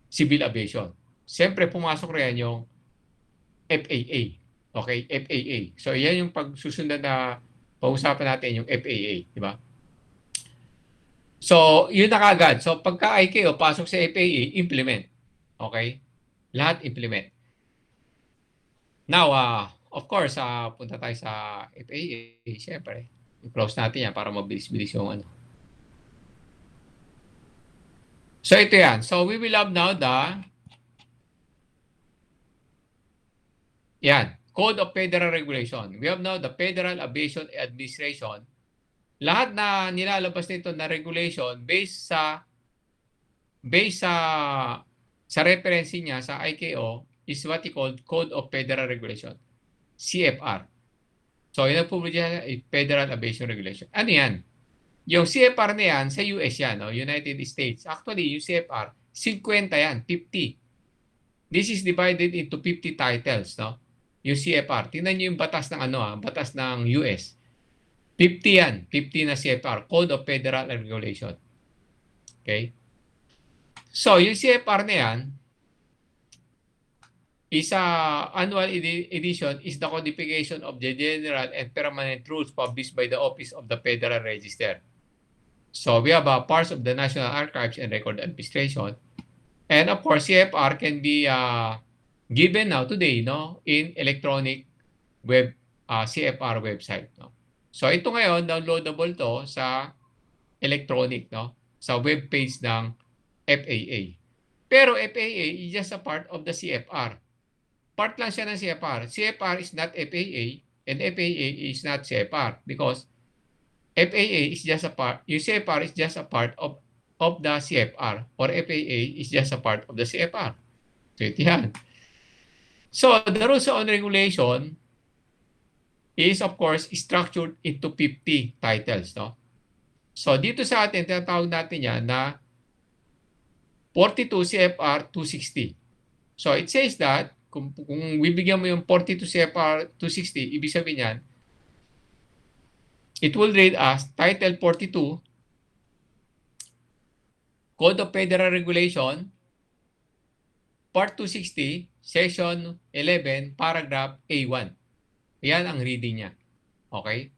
civil aviation. Siyempre, pumasok rin yung FAA. Okay? FAA. So, yan yung pagsusundan na pag-usapan natin yung FAA. Di ba? So, yun na kagad. So, pagka ICAO, pasok sa FAA, implement. Okay? Lahat implement. Now, of course, punta tayo sa FAA. Siyempre, i-close natin yan para mabilis-bilis yung ano. So, ito yan. So, we will have now Code of Federal Regulation. We have now the Federal Aviation Administration. Lahat na nilalabas nito na regulation based sa reference niya sa ICAO is what he called Code of Federal Regulation, CFR. So, yun ang published Federal Aviation Regulation. Ano yan? Yung CFR na yan, sa US yan, no? United States. Actually, yung CFR, 50 yan, 50. This is divided into 50 titles, no? Yung CFR. Tingnan nyo yung batas ng batas ng US. 50 yan, 50 na CFR, Code of Federal Regulation. Okay? So, yung CFR na yan, annual edition is the codification of the general and permanent rules published by the Office of the Federal Register. So we have parts of the National Archives and Record Administration. And of course, CFR can be given now today, no, in electronic web CFR website, no. So ito ngayon downloadable to sa electronic, no, sa web page ng FAA. Pero FAA is just a part of the CFR. Part lang siya ng CFR. CFR is not FAA and FAA is not CFR because FAA is just a part, yung CFR is just a part of the CFR or FAA is just a part of the CFR. So, ito yan. So, the rules on regulation is of course structured into 50 titles, no? So, dito sa atin, tinatawag natin yan na 42 CFR 260. So, it says that kung bibigyan mo yung 42 CFR 260, ibig sabihin yan, it will read as Title 42, Code of Federal Regulation, Part 260, Section 11, Paragraph A1. Yan ang reading niya. Okay?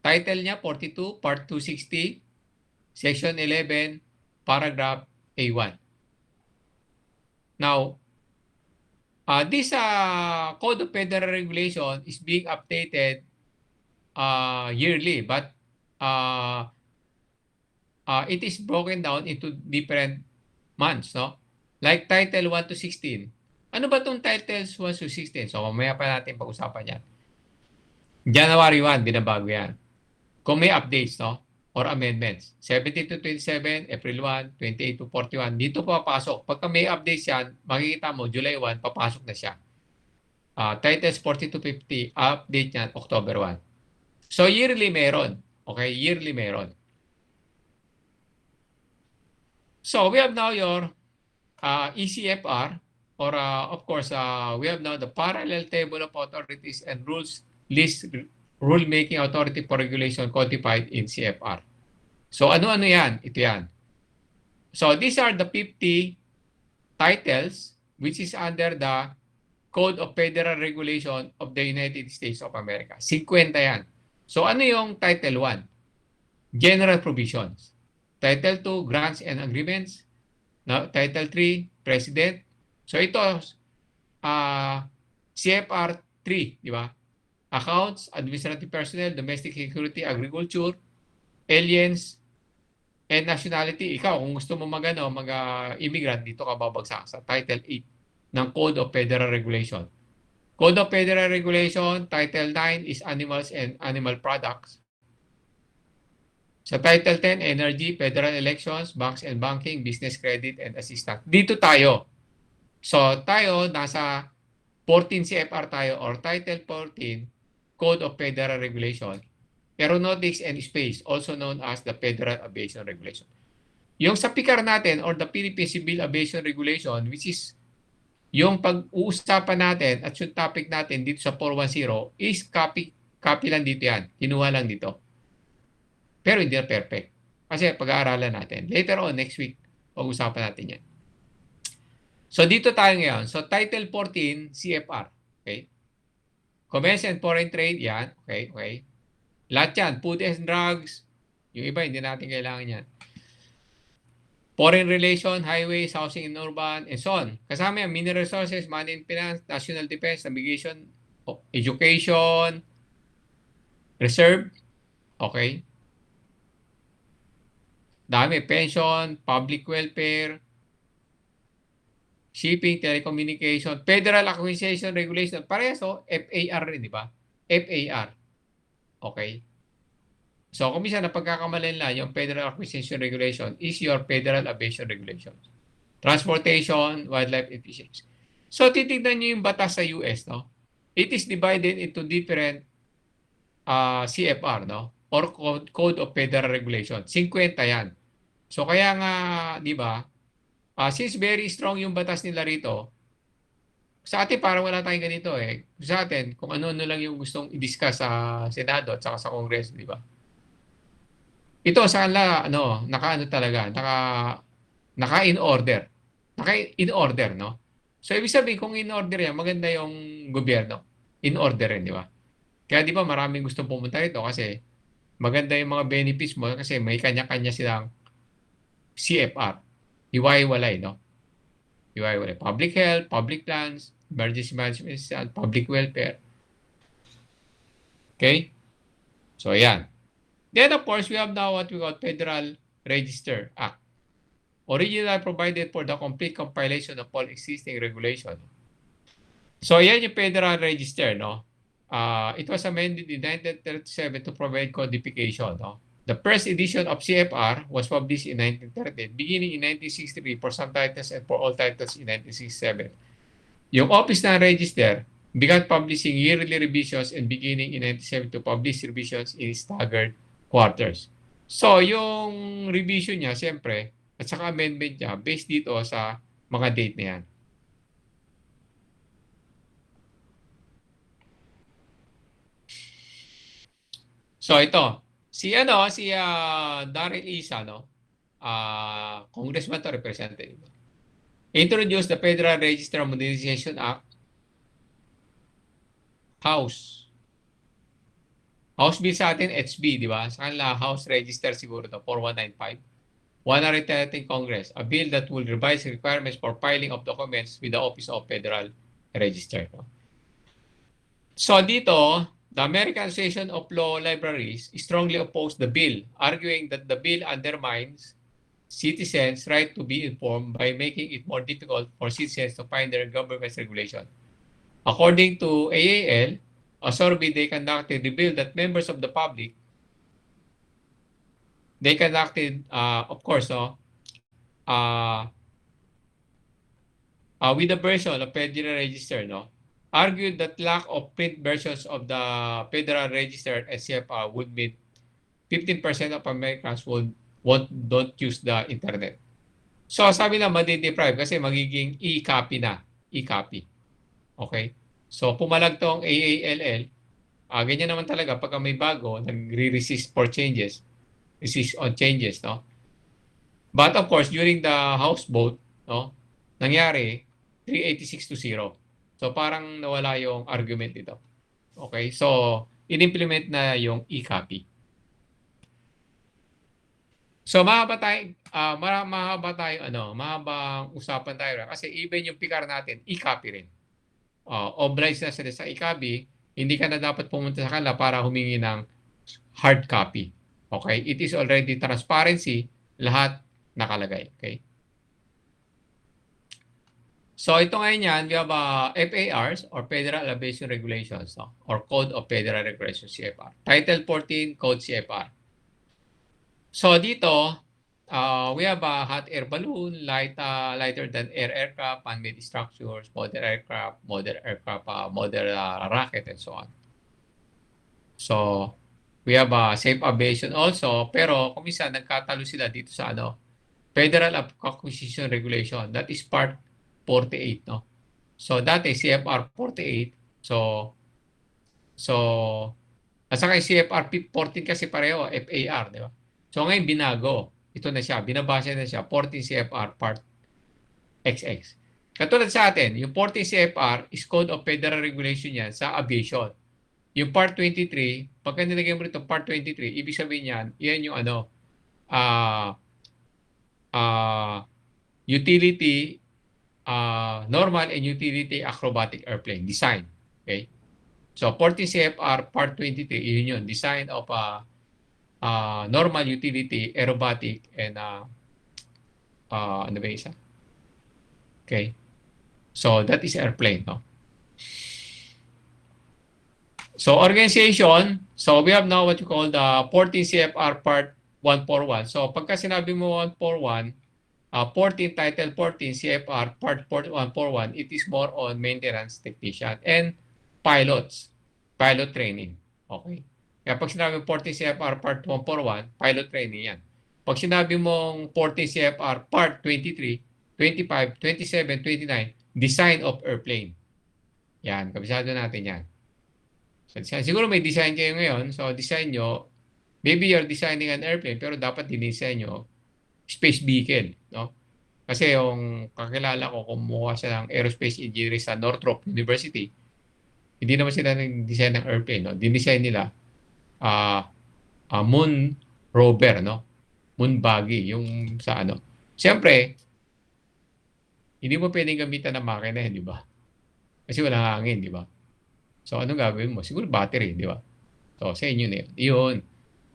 Title niya, 42, Part 260, Section 11, Paragraph A1. Now, this Code of Federal Regulation is being updated yearly, but it is broken down into different months, no? Like Title 1 to 16. Ano ba itong Titles 1 to 16? So, mamaya pa natin pag-usapan yan. January 1, binabago yan. Kung may updates, no? Or amendments. 17 to 27, April 1, 28 to 41. Dito papasok. Pagka may updates yan, makikita mo, July 1, papasok na siya. Titles 40 to 50, update yan, October 1. So, yearly meron. Okay, yearly meron. So, we have now your ECFR, or of course, we have now the parallel table of authorities and rules list rulemaking authority for regulation codified in CFR. So, ano-ano yan? Ito yan. So, these are the 50 titles which is under the Code of Federal Regulation of the United States of America. 50 yan. So, ano yung Title 1? General Provisions. Title 2, Grants and Agreements. No? Title 3, President. So, ito, CFR 3, di ba? Accounts, Administrative Personnel, Domestic Security, Agriculture, Aliens, and Nationality. Ikaw, kung gusto mo mag-immigrant, dito ka babagsak sa Title 8 ng Code of Federal Regulation. Code of Federal Regulation, Title 9 is Animals and Animal Products. Sa Title 10, Energy, Federal Elections, Banks and Banking, Business Credit and Assistance. Dito tayo. So tayo, nasa 14 CFR tayo or Title 14, Code of Federal Regulation. Aeronautics and Space, also known as the Federal Aviation Regulation. Yung sa PICAR natin or the Philippine Civil Aviation Regulation, which is yung pag-uusapan natin at yung topic natin dito sa 410 is copy lang dito yan. Kinuha lang dito. Pero hindi na perfect. Kasi pag-aaralan natin. Later on, next week, pag-usapan natin yan. So dito tayo ngayon. So Title 14, CFR. Okay? Commerce and Foreign Trade, yan. Okay, okay. Lahat yan. Food and drugs. Yung iba, hindi natin kailangan yan. Foreign Relation, Highways, Housing and Urban, and so on. Kasama yan, Mineral Resources, Money and Finance, National Defense, Navigation, Education, Reserve. Okay. Dami. Pension, Public Welfare, Shipping, Telecommunication, Federal Acquisition Regulation. Parehas, FAR rin, di ba? FAR. Okay. So, kung minsan napagkakamalan lang, yung Federal Acquisition Regulation is your Federal Aviation Regulations. Transportation, Wildlife and Fisheries. So, titignan nyo yung batas sa US, no? It is divided into different CFR, no? Or Code of Federal Regulation. 50 yan. So, kaya nga, di ba, since very strong yung batas nila rito, sa atin parang wala tayong ganito eh. Sa atin, kung ano-ano lang yung gustong i-discuss sa Senado at saka sa Congress, di ba? Ito sa kanila, naka-ano talaga, naka-in order. Naka-in order, no? So, ibig sabihin, kung in order yan, maganda yung gobyerno. In order rin, di ba? Kaya di ba maraming gustong pumunta rito kasi maganda yung mga benefits mo kasi may kanya-kanya silang CFR. Iwaiwalay, no? Iwaiwalay. Public health, public plans, emergency management, public welfare. Okay? So, ayan. Then, of course, we have now what we call Federal Register Act. Originally provided for the complete compilation of all existing regulation. So, yan yung Federal Register, no? It was amended in 1937 to provide codification, no? The first edition of CFR was published in 1930, beginning in 1963 for some titles and for all titles in 1967. Yung Office ng Register began publishing yearly revisions and beginning in 1970 to publish revisions in staggered quarters. So, yung revision niya, siyempre, at saka amendment niya, based dito sa mga date na yan. So, ito. Si Darrell Issa, no? Congressman to representative. Introduced the Federal Register Modernization Act. House Bill sa atin, HB, di ba? Sa kanila, House Register siguro to 4195. 113 Congress, a bill that will revise requirements for filing of documents with the Office of Federal Register. No? So dito, the American Association of Law Libraries strongly opposed the bill, arguing that the bill undermines citizens' right to be informed by making it more difficult for citizens to find their government's regulation. According to AAL, a survey they conducted revealed that members of the public, they conducted, of course, with the version of Federal Register, argued that lack of print versions of the Federal Register and CFR would mean 15% of Americans don't use the internet. So sabi na madi-deprive kasi magiging e-copy na. E-copy. Okay? So pumalag tong AALL. Ganyan naman talaga pag may bago, nagre-resist for changes. Resist on changes, no? But of course, during the House vote, nangyari 386 to 0. So parang nawala yung argument dito. Okay? So in-implement na yung e-copy. So mahabang usapan tayo kasi even yung PICAR natin, e-copy rin. Obliged na sila sa e-copy, hindi ka na dapat pumunta sa kanila para humingi ng hard copy. Okay? It is already transparency, lahat nakalagay. Okay? So ito ngayon yan, we have FARs or Federal Aviation Regulations or Code of Federal Regulations, CFR. Title 14, Code CFR. So dito, we have a hot air balloon, lighter than air aircraft, man-made structures, model aircraft, model rocket, and so on. So, we have a safe aviation also, pero kung minsan nagkatalo sila dito sa Federal Acquisition Regulation. That is Part 48, no? So, dati CFR 48. So, at saka yung CFR 14 kasi pareho, FAR, di ba? So, ngayon binago. Ito na siya, binabase na siya, 14 CFR Part XX. Katulad sa atin, yung 14 CFR is Code of Federal Regulation yan sa aviation. Yung Part 23, pagka nilagay mo rito Part 23, ibig sabihin yan yung ah utility, normal and utility acrobatic airplane design. Okay? So 14 CFR Part 23, yun design of normal utility aerobatic and ano ba isa? Okay? So that is airplane, no? So organization, so we have now what you call the 14 CFR Part 141. So pagka sinabi mo 141, 14 Title 14 CFR Part 141, it is more on maintenance technician and pilots, pilot training. Okay? Kaya pag sinabi 14 CFR Part 141, pilot training yan. Pag sinabi mong 14 CFR Part 23, 25, 27, 29, design of airplane. Yan, kabisado natin yan. So, siguro may design kayo ngayon. So, design nyo, maybe you're designing an airplane, pero dapat dinesign nyo space vehicle, no? Kasi yung kakilala ko, kumuha siya ng aerospace engineering sa Northrop University, hindi naman sila nag-design ng airplane, no? Dinesign nila moon rover, no? Moon buggy, yung sa Siyempre, hindi mo pwedeng gamitan ng makina, di ba? Kasi wala hangin, di ba? So, anong gagawin mo? Siguro battery, di ba? So, sa inyo na yun. Yun.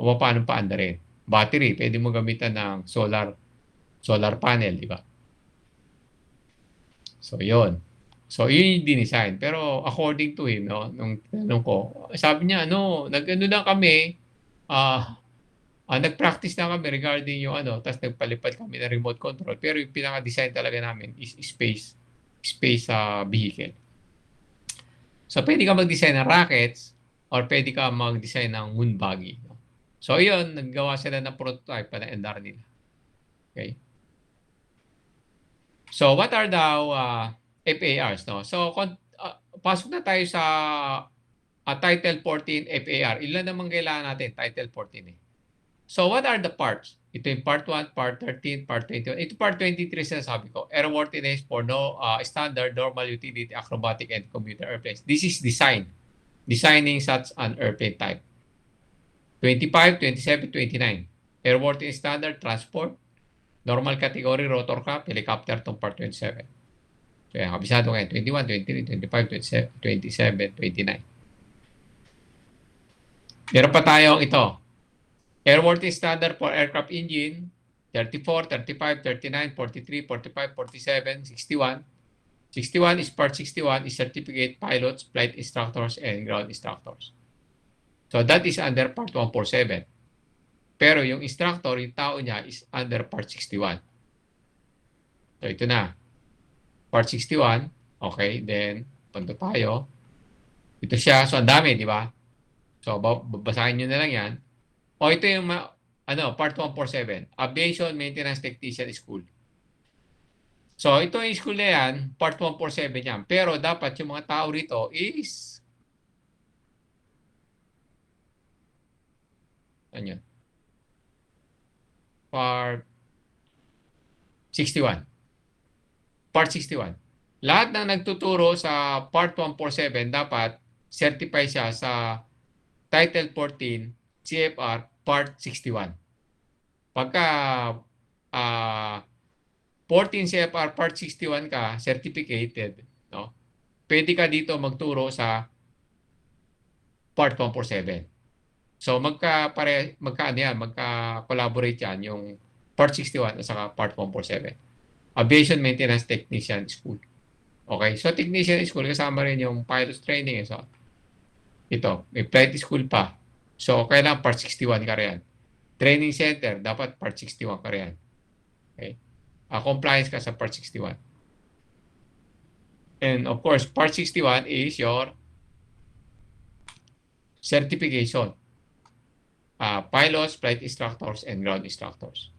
O paano paanda rin? Battery, pwede mo gamitan ng solar panel, di ba? So, yun. So, yun yung dinesign. Pero, according to him, no, nung tinanong ko, sabi niya, nag-ano lang kami, nag-practice na kami regarding yung tapos nagpalipad kami ng remote control. Pero yung pinaka-design talaga namin is space vehicle. So, pwede ka mag-design ng rockets or pwede ka mag-design ng moon buggy. So, yun, naggawa sila ng prototype pa na NR nila. Okay? So, what are the FARs? No? So, pasok na tayo sa Title 14 FAR. Ilan naman kailangan natin? Title 14 eh. So, what are the parts? Ito yung Part 1, Part 13, Part 21. Ito Part 23 sinasabi ko. Airworthiness for standard, normal, utility, acrobatic, and commuter airplanes. This is design. Designing such an airplane type. 25, 27, 29. Airworthiness standard, transport. Normal category, rotor craft, helicopter tong Part 27. So, yan. Kabisado kayo. 21, 23, 25, 27, 29. Meron pa tayong ito. Airworthiness standard for aircraft engine, 34, 35, 39, 43, 45, 47, 61. 61 is Part 61 is certificate pilots, flight instructors, and ground instructors. So that is under Part 147. Pero yung instructor, yung tao niya is under Part 61. So ito na. Part 61. Okay, then punto tayo. Ito siya. So ang dami, di ba? So babasahin nyo na lang yan. O ito yung Part 147. Aviation Maintenance Technician School. So ito yung school na yan, Part 147 yan. Pero dapat yung mga tao rito is ano yun? Part 61. Part 61. Lahat ng nagtuturo sa Part 147 dapat certify siya sa Title 14 CFR Part 61. Pagka 14 CFR Part 61 ka, certificated, no? Pwede ka dito magturo sa Part 147. So magka-collaborate yan yung Part 61 at saka Part 147. Aviation Maintenance Technician School. Okay, so technician school kasama rin yung pilot training and so on. Ito, may flight school pa. So kailangan Part 61 ka rin. Training center, dapat Part 61 ka rin. Okay? Compliance ka sa Part 61. And of course, Part 61 is your certification. Pilots, flight instructors, and ground instructors.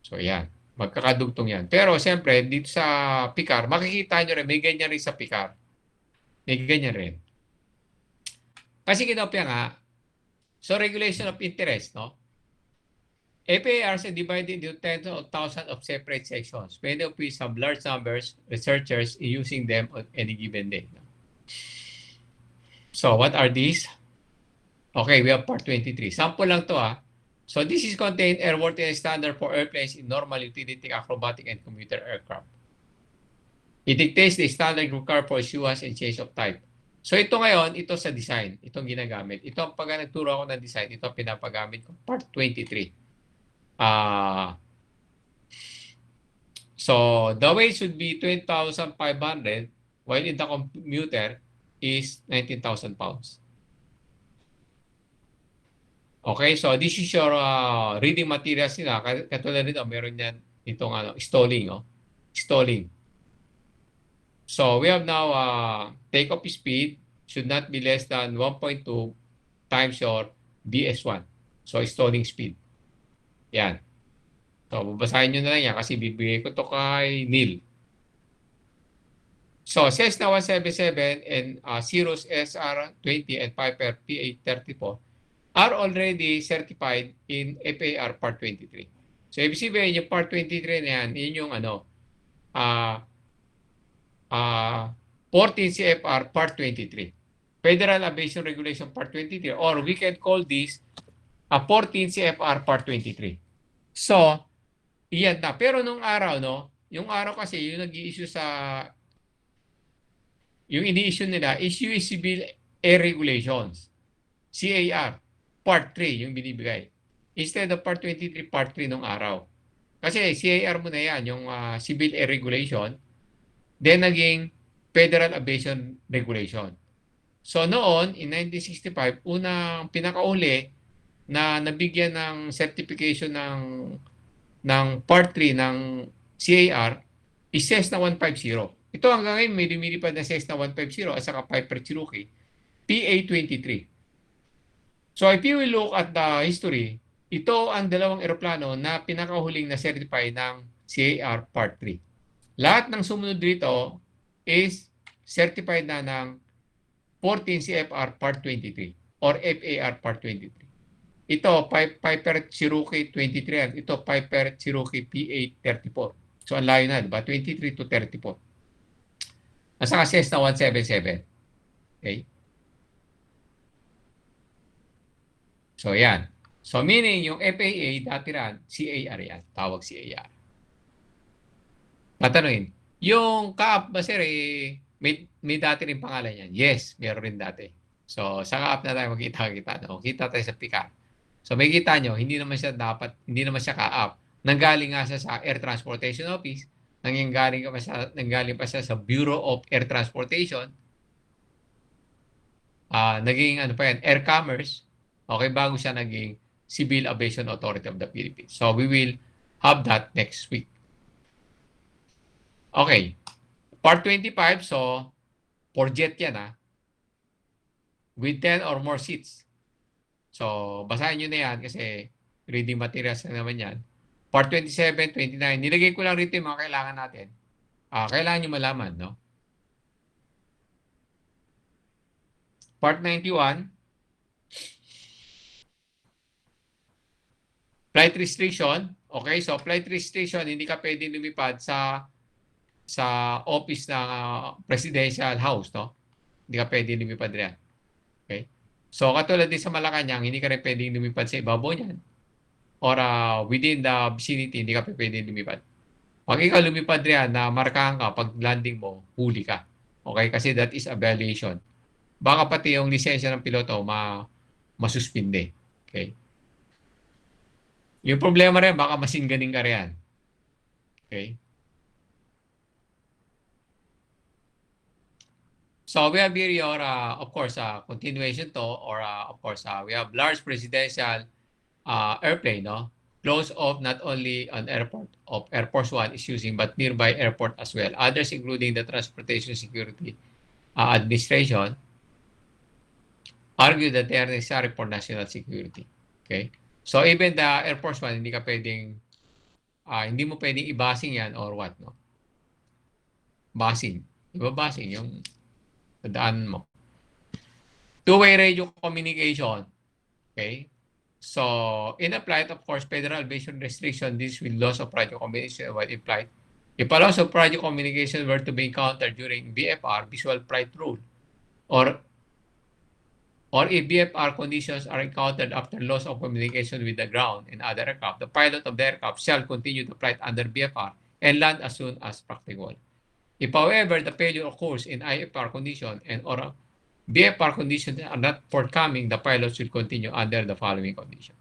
So, yan. Magkakadugtong yan. Pero, siyempre, dito sa PICAR, makikita nyo rin, may ganyan rin sa PICAR. May ganyan rin. Kasi kinopya nga, so regulation of interest, no? FARs are divided into tens of thousands of separate sections, many of which have large numbers, researchers using them on any given day. So, what are these? Okay, we have Part 23. Sample lang to So, this is contained airworthiness standard for airplanes in normal utility, acrobatic, and commuter aircraft. It dictates the standard required for issuance and change of type. So, ito ngayon, ito sa design. Itong ginagamit. Ito, pag nagturo ako ng design, ito pinapagamit ko. Part 23. So, the weight should be 20,500 while in the commuter is 19,000 pounds. Okay, so this is your reading materials nila. Katulad nito, meron yan itong stalling. Stalling. So, we have now takeoff speed should not be less than 1.2 times your BS1. So, stalling speed. Yan. So, babasahin nyo na lang yan kasi bibigay ko to kay Neil. So, Cessna 177 and Cirrus SR-20 and Piper PA-34 are already certified in FAR Part 23. So, ibig sabihin yung Part 23 na yan, yun yung 14 CFR Part 23. Federal Aviation Regulation Part 23, or we can call this 14 CFR Part 23. So, iyan na. Pero nung araw, yung araw kasi, yung nag-i-issue yung ini-issue nila is US Civil Air Regulations, CAR. Part 3 yung binibigay. Instead of Part 23, Part 3 nung araw. Kasi CAR mo na yan, yung Civil Air Regulation, then naging Federal Aviation Regulation. So noon, in 1965, unang pinakauli na nabigyan ng certification ng Part 3 ng CAR is Cessna 150. Ito hanggang ngayon may lumilipad na Cessna 150 at saka Piper Cherokee PA-23. So if you will look at the history, ito ang dalawang eroplano na pinakahuling na certify ng CAR Part 3. Lahat ng sumunod dito is certified na ng 14 CFR Part 23 or FAR Part 23. Ito, Piper Cherokee 23 yan. Ito, Piper Cherokee PA-34. So, ang layo na, diba? 23 to 34. At saka Cessna 177. Okay? So, yan. So, meaning yung FAA, dati ran, CAR yan. Tawag CAR. Tatanungin, yung CAAP ba, sir, may dati rin pangalan yan? Yes, meron rin dati. So, sa CAAP na tayo magkita-kita. No? Kita tayo sa PICAR. So, may kita nyo, hindi naman siya CAAP. Nanggaling nga siya sa Air Transportation Office. Nanggaling pa siya sa Bureau of Air Transportation. Naging Air Commerce. Okay, bago siya naging Civil Aviation Authority of the Philippines. So, we will have that next week. Okay. Part 25, so, for jet yan with 10 or more seats. So, basahin nyo na yan kasi reading materials na naman yan. Part 27, 29, nilagay ko lang rito yung mga kailangan natin. Kailangan nyo malaman, no? Part 91, flight restriction. Okay, so flight restriction, hindi ka pwede lumipad sa office ng presidential house, no? Hindi ka pwede lumipad riyan. Okay? So, katulad din sa Malacanang, hindi ka rin pwede lumipad sa ibabaw niyan. Or within the vicinity, hindi ka pwede lumipad. Pag ikaw lumipad riyan na markahan ka, pag landing mo, huli ka. Okay? Kasi that is a violation. Baka pati yung lisensya ng piloto masuspinde. Okay? Yung problema rin, baka masingganing ka riyan. Okay? So we have here your, of course, continuation to, or of course, we have large presidential airplane, no? Close off not only an airport of Air Force One is using, but nearby airport as well. Others, including the Transportation Security Administration, argue that they are necessary for national security. Okay? So even the Air Force One, hindi mo pwedeng i-basing yan or what, no? Basing. Di ba basing? Yung daan mo. Two-way radio communication. Okay? So, in a flight, of course, federal aviation restriction this with loss of radio communication while in flight. If a loss of radio communication were to be encountered during VFR, visual flight rule, or if VFR conditions are encountered after loss of communication with the ground and other aircraft, the pilot of the aircraft shall continue the flight under VFR and land as soon as practicable. If, however, the failure occurs in IFR condition or VFR conditions are not forthcoming, the pilot should continue under the following condition.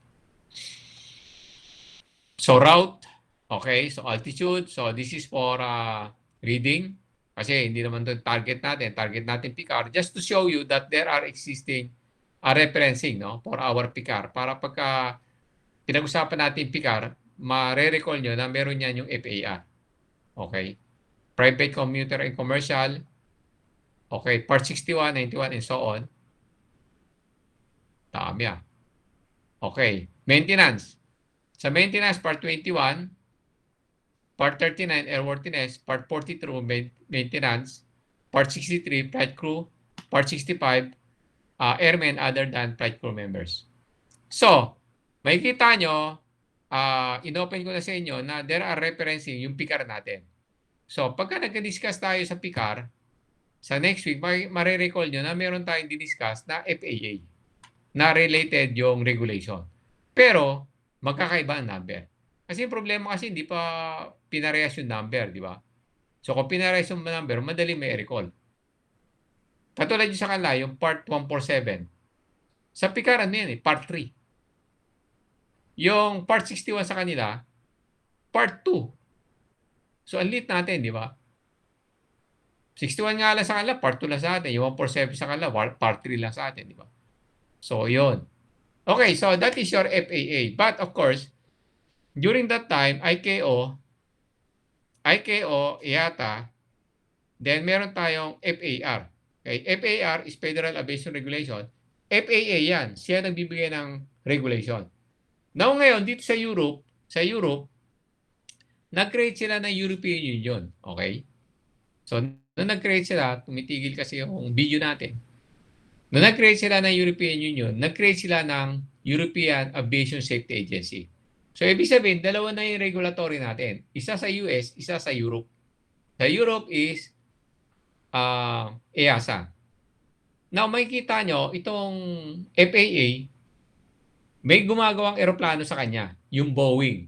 So route, okay, so altitude, so this is for reading, kasi hindi naman ito target natin PICAR, just to show you that there are existing referencing, no, for our PICAR, para pagka pinag-usapan natin PICAR, ma-recall nyo na meron yan yung FAR. Okay, private, commuter, and commercial. Okay, part 61, 91, and so on. Dami ah. Okay, maintenance. Sa maintenance, part 21, part 39, airworthiness, part 42, maintenance, part 63, flight crew, part 65, airmen other than flight crew members. So, makikita nyo, inopen ko na sa inyo na there are referencing yung PICAR natin. So, pagka nag-discuss tayo sa PICAR, sa next week, marirecall nyo na meron tayong diniscuss na FAA na related yung regulation. Pero, magkakaiba ang number. Kasi yung problema kasi hindi pa pinarehas yung number, di ba? So, kung pinarehas yung number, madali may recall. Katulad yung sa kanila, yung part 147. Sa PICAR, ano yan part 3. Yung part 61 sa kanila, part 2. So, ang lit natin, di ba? 61 nga lang sa kanila, part 2 lang sa atin. Yung 147 sa kanila, part 3 lang sa atin, di ba? So, yun. Okay, so that is your FAA. But, of course, during that time, ICAO, IATA, then meron tayong FAR. Okay, FAR is Federal Aviation Regulation. FAA yan. Siya nagbibigay ng regulation. Now, ngayon, dito sa Europe, nag-create sila ng European Union. Okay? So, nung nag-create sila, tumitigil kasi yung video natin. Nung nag-create sila ng European Union, nag-create sila ng European Aviation Safety Agency. So, ibig sabihin, dalawa na yung regulatory natin. Isa sa US, isa sa Europe. Sa Europe is EASA. Now, makikita nyo, itong FAA, may gumagawang eroplano sa kanya, yung Boeing.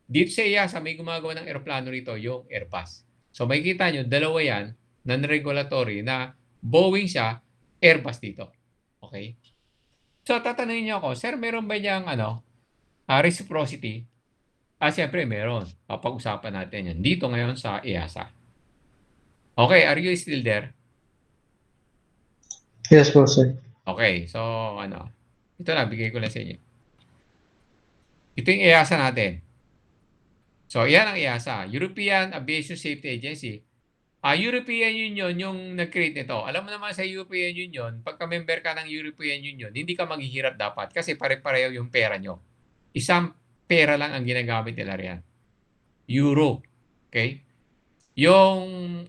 Dito sa EASA, may gumagawa ng eroplano rito, yung Airbus. So, makikita nyo, dalawa yan, non-regulatory, na Boeing siya, Airbus dito. Okay? So, tatanungin nyo ako, sir, meron ba niyang reciprocity? Siyempre, meron. Papag-usapan natin yan. Dito ngayon sa EASA. Okay, are you still there? Yes po, sir. Okay, so ito na, bigay ko lang sa inyo. Ito yung EASA natin. So, yan ang EASA, European Aviation Safety Agency. European Union yung nag-create nito. Alam mo naman sa European Union, pagka member ka ng European Union, hindi ka maghihirap dapat kasi pare-pareho yung pera nyo. Isang pera lang ang ginagamit nila riyan. Euro. Okay? Yung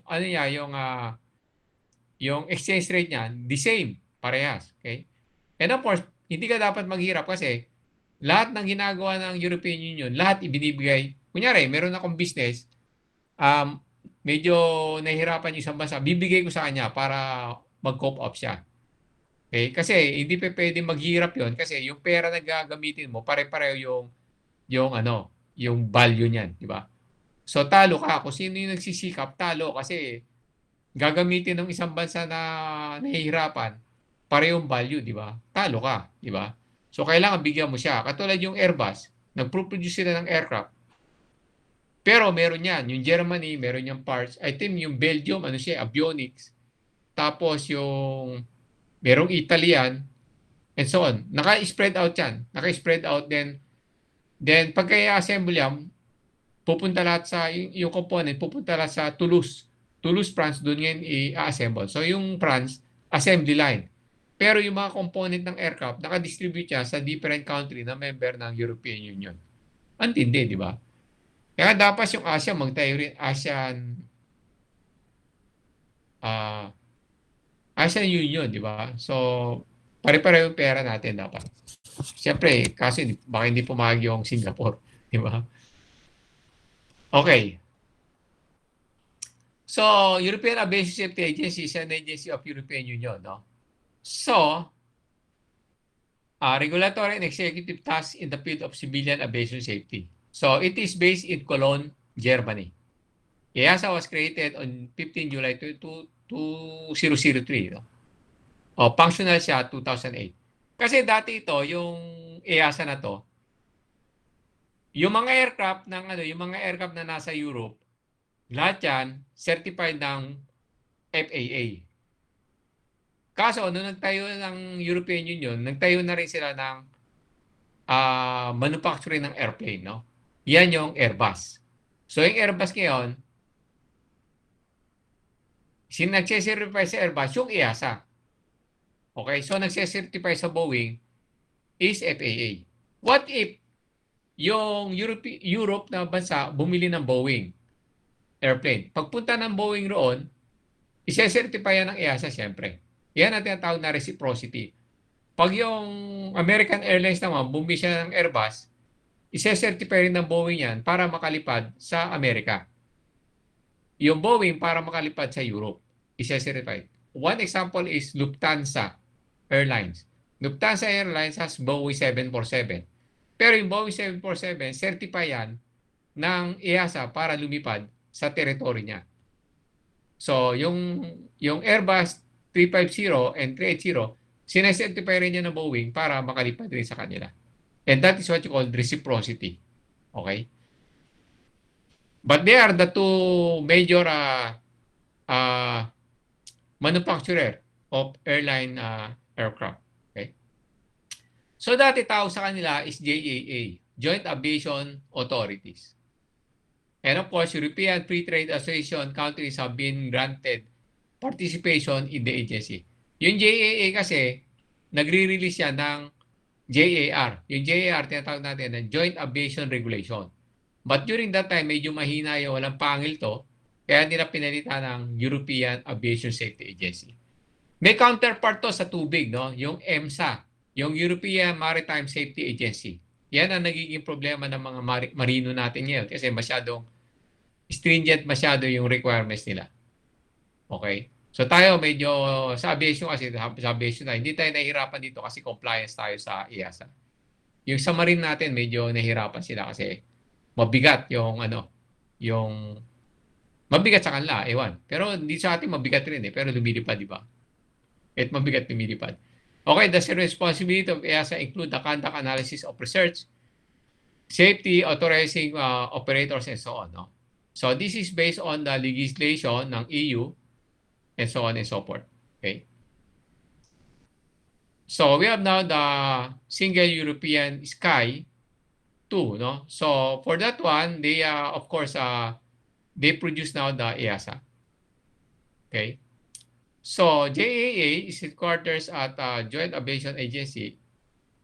yung exchange rate niya, the same, parehas. Okay? And of course, hindi ka dapat maghirap kasi lahat ng ginagawa ng European Union, lahat ibinibigay. Kunyari, meron akong business, medyo nahihirapan yung isang bansa, bibigay ko sa kanya para mag-cope up siya. Okay? Kasi hindi pa pwede maghirap yon kasi yung pera na gagamitin mo, pare-pareho yung value niyan, di ba? So talo ka. Kung sino yung nagsisikap, talo kasi gagamitin ng isang bansa na nahihirapan, parehong value, di ba? Talo ka, di ba? So kailangan bigyan mo siya. Katulad yung Airbus, nag-produce sila ng aircraft. Pero meron yan. Yung Germany, meron yung parts. I think yung Belgium, avionics. Tapos yung merong Italian, and so on. Naka-spread out yan. Naka-spread out then pagka i-assemble yan, pupunta lahat sa, yung component, pupunta lahat sa Toulouse. Toulouse, France, doon yan i-assemble. So yung France, assembly line. Pero yung mga component ng aircraft, naka-distribute siya sa different country na member ng European Union. Antindi, di ba? Kaya dapat yung Asia magtayo rin ah Asian Union, di ba? So, pare-pareho yung pera natin dapat. Siyempre, kasi baka hindi pumayag yung Singapore, di ba? Okay. So, European Aviation Safety Agency is an agency of European Union, no? So, regulatory and executive tasks in the field of civilian aviation safety. So, it is based in Cologne, Germany. EASA was created on 15 July 2003. No? O, functional siya 2008. Kasi dati ito, yung EASA na to, yung mga aircraft na nasa Europe, lahat yan certified ng FAA. Kaso, nung nagtayo ng European Union, nagtayo na rin sila ng manufacturing ng airplane. No? Yan yung Airbus. So, yung Airbus ngayon, nagsicertify sa Airbus yung EASA. Okay? So, nagsicertify sa Boeing is FAA. What if yung Europe na bansa bumili ng Boeing airplane? Pagpunta ng Boeing roon, ise-certify yan ng EASA siyempre. Yan ang tinatawag na reciprocity. Pag yung American Airlines naman bumili siya ng Airbus, ise-certify rin ng Boeing yan para makalipad sa Amerika. Yung Boeing para makalipad sa Europe, ise-certify. One example is Lufthansa Airlines. Lufthansa Airlines has Boeing 747. Pero yung Boeing 747, certify yan ng EASA para lumipad sa teritoryo niya. So, yung Airbus 350 and 380, sinecertify rin niya ng Boeing para makalipad rin sa kanila. And that is what you call reciprocity. Okay? But they are the two major manufacturer of airline aircraft. Okay? So dati tawag sa kanila is JAA, Joint Aviation Authorities. And of course, European Free Trade Association countries have been granted participation in the agency. Yung JAA kasi, nagre-release yan ng JAR. Yung JAR, tinatawag natin ng Joint Aviation Regulation. But during that time, medyo mahina yung walang pangil to, kaya nila pinalitan ng European Aviation Safety Agency. May counterpart to sa tubig, no? Yung EMSA, yung European Maritime Safety Agency. Yan ang nagiging problema ng mga marino natin ngayon kasi masyadong stringent masyado yung requirements nila. Okay? So tayo medyo sa aviation kasi, sa aviation na, hindi tayo nahihirapan dito kasi compliance tayo sa EASA. Yung sa marine natin, medyo nahihirapan sila kasi mabigat yung mabigat sa kanila, ewan. Pero hindi sa atin mabigat rin pero lumilipad, di ba? At mabigat lumilipad. Okay, the responsibility of EASA include the conduct analysis of research, safety, authorizing operators, and so on. No? So this is based on the legislation ng EU, and so on and so forth. Okay. So we have now the Single European Sky 2, no? So for that one, they of course they produce now the EASA. Okay. So JAA is headquarters at Joint Aviation Agency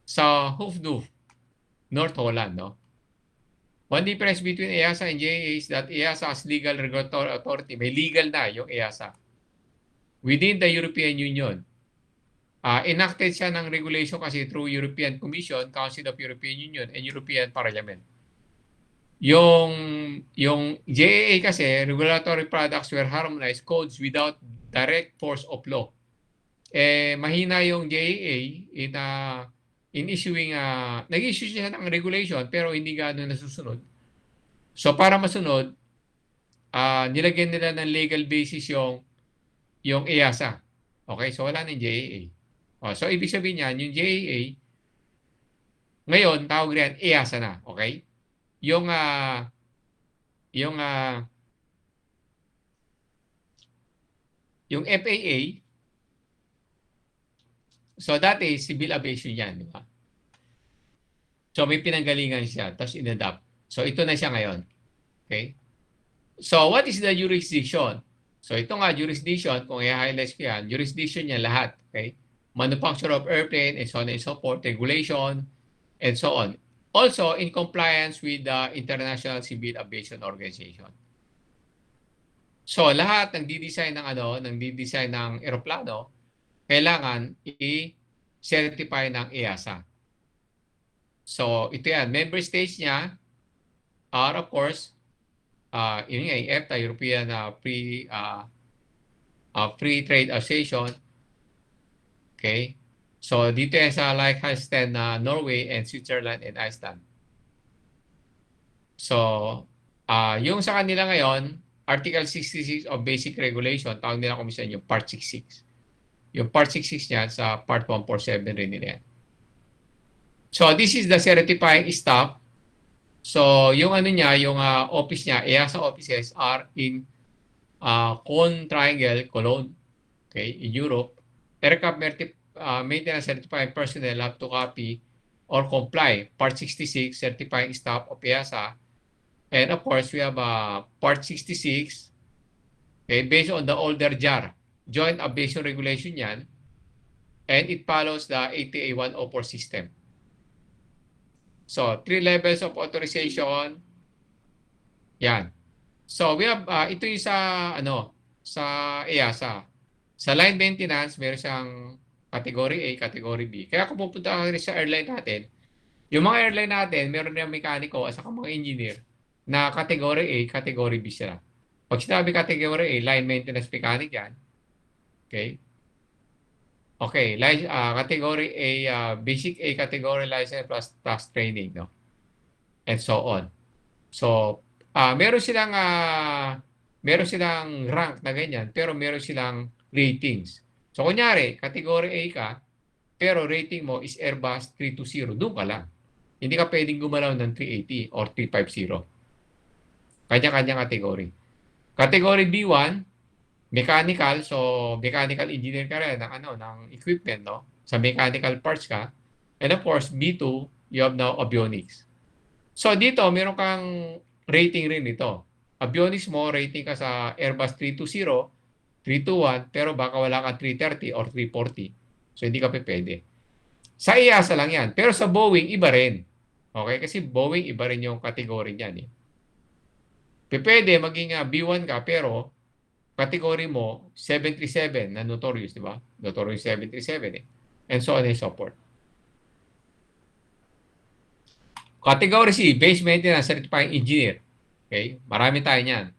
sa Hoofddorp, North Holland, no? One difference between EASA and JAA is that EASA as legal regulatory authority, may legal na yung EASA within the European Union. Enacted siya ng regulation kasi through European Commission, Council of European Union, and European Parliament. Yung JAA kasi, regulatory products were harmonized codes without direct force of law. Mahina yung JAA in issuing, nag-issue siya ng regulation pero hindi gano'n nasusunod. So para masunod, nilagyan nila ng legal basis yung EASA. Okay, so wala ng JAA. So ibig sabihin niyan, yung JAA, ngayon, tawag rin EASA na. Okay? Yung FAA, So, dati, civil aviation yan, di ba? So, may pinanggalingan siya, tapos inadapt. So, ito na siya ngayon. Okay? So, what is the jurisdiction? So, ito nga, jurisdiction, kung i-highlight ko yan, jurisdiction niya lahat. Okay? Manufacture of airplane, and so on and so forth, regulation, and so on. Also, in compliance with the International Civil Aviation Organization. So, lahat ng di-design ng eroplano, kailangan i-certify ng EASA. So, ito yan. Member states niya are, of course, yun nga, EFTA, European Free Trade Association. Okay? So, dito yan sa Liechtenstein, Norway, and Switzerland, and Iceland. So, yung sa kanila ngayon, Article 66 of Basic Regulation, tawag nila komisyon yung Part 66. Yung Part 66 niya sa Part 147 rin nila yan. So, this is the certifying staff. So, yung ano niya, yung office niya, EASA offices are in Cone Triangle, Cologne, okay, in Europe. Aircraft maintenance certifying personnel have to copy or comply Part 66 certifying staff of EASA. And of course, we have Part 66, okay, based on the older JAR, Joint Aviation Regulation yan, and it follows the ATA 104 system. So, 3 levels of authorization. Yan. So, we have, ito yung sa EASA. Sa line maintenance, meron siyang category A, category B. Kaya kung pupunta ka rin sa airline natin, yung mga airline natin, meron na mekaniko at saka mga engineer na category A, category B sila. Pag sinabi category A, line maintenance mechanic yan. Okay? Okay, category A, basic A category license plus training, no? And so on. So, meron silang rank na ganyan, pero meron silang ratings. So, kunyari, category A ka, pero rating mo is Airbus 320, doon ka lang. Hindi ka pwedeng gumalaw ng 380 or 350. Kanya-kanya category. Category B1, mechanical, so mechanical engineer ka rin ng equipment, no? Sa mechanical parts ka. And of course, B2, you have now avionics. So dito, meron kang rating rin ito. Avionics mo, rating ka sa Airbus 320, 321, pero baka wala kang 330 or 340. So hindi ka pwede. Sa EASA lang yan. Pero sa Boeing, iba rin. Okay? Kasi Boeing, iba rin yung category niyan. Pwede maging B1 ka, pero category mo, 737 na notorious, di ba? Notorious 737 eh. And so on and so forth. Category C, base maintenance certifying engineer. Okay? Marami tayo niyan.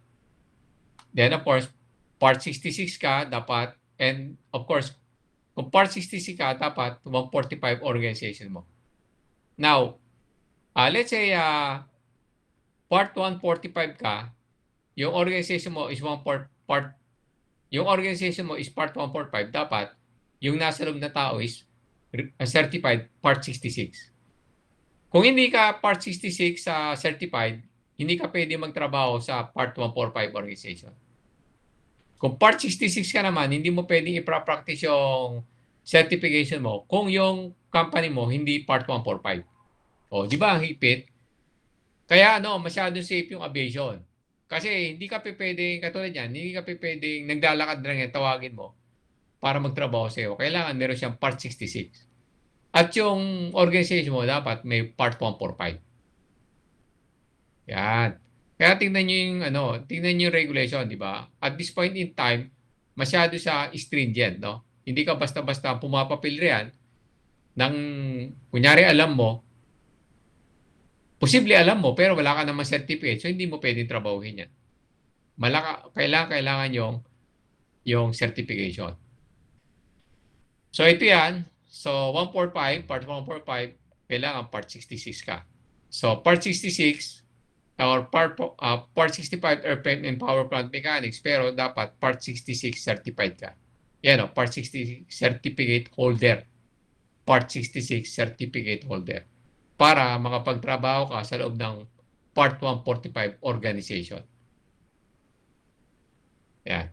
Then of course, Part 66 ka dapat, and of course, kung Part 66 ka, dapat 145 organization mo. Now, let's say Part 145 ka, yung organization mo is Part 145, dapat yung nasa loob na tao is certified Part 66. Kung hindi ka Part 66 certified, hindi ka pwede magtrabaho sa Part 145 organization. Kung Part 66 ka naman, hindi mo pwedeng i-practice yung certification mo kung yung company mo hindi Part 145. O, di ba ang hipit? Kaya masyado safe yung aviation. Kasi hindi ka pwedeng, katulad yan, hindi ka pwedeng naglalakad lang yan, tawagin mo para magtrabaho sa'yo. Kailangan meron siyang Part 66. At yung organization mo dapat may Part 145. Yan. Kaya tingnan niyo yung regulation, di ba? At this point in time, masyado siya stringent, no? Hindi ka basta-basta pumapapil riyan ng, kunyari alam mo, posible alam mo, pero wala ka naman certificate, so hindi mo pwedeng trabahuhin yan. Kailangan yung certification. So ito yan. So 145, Part 145, kailangan Part 66 ka. So Part 66 or Part 65 airplane and power plant mechanics, pero dapat Part 66 certified ka. Yan Part 66 certificate holder. Part 66 certificate holder. Para makapagtrabaho ka sa loob ng Part 145 organization. Yan.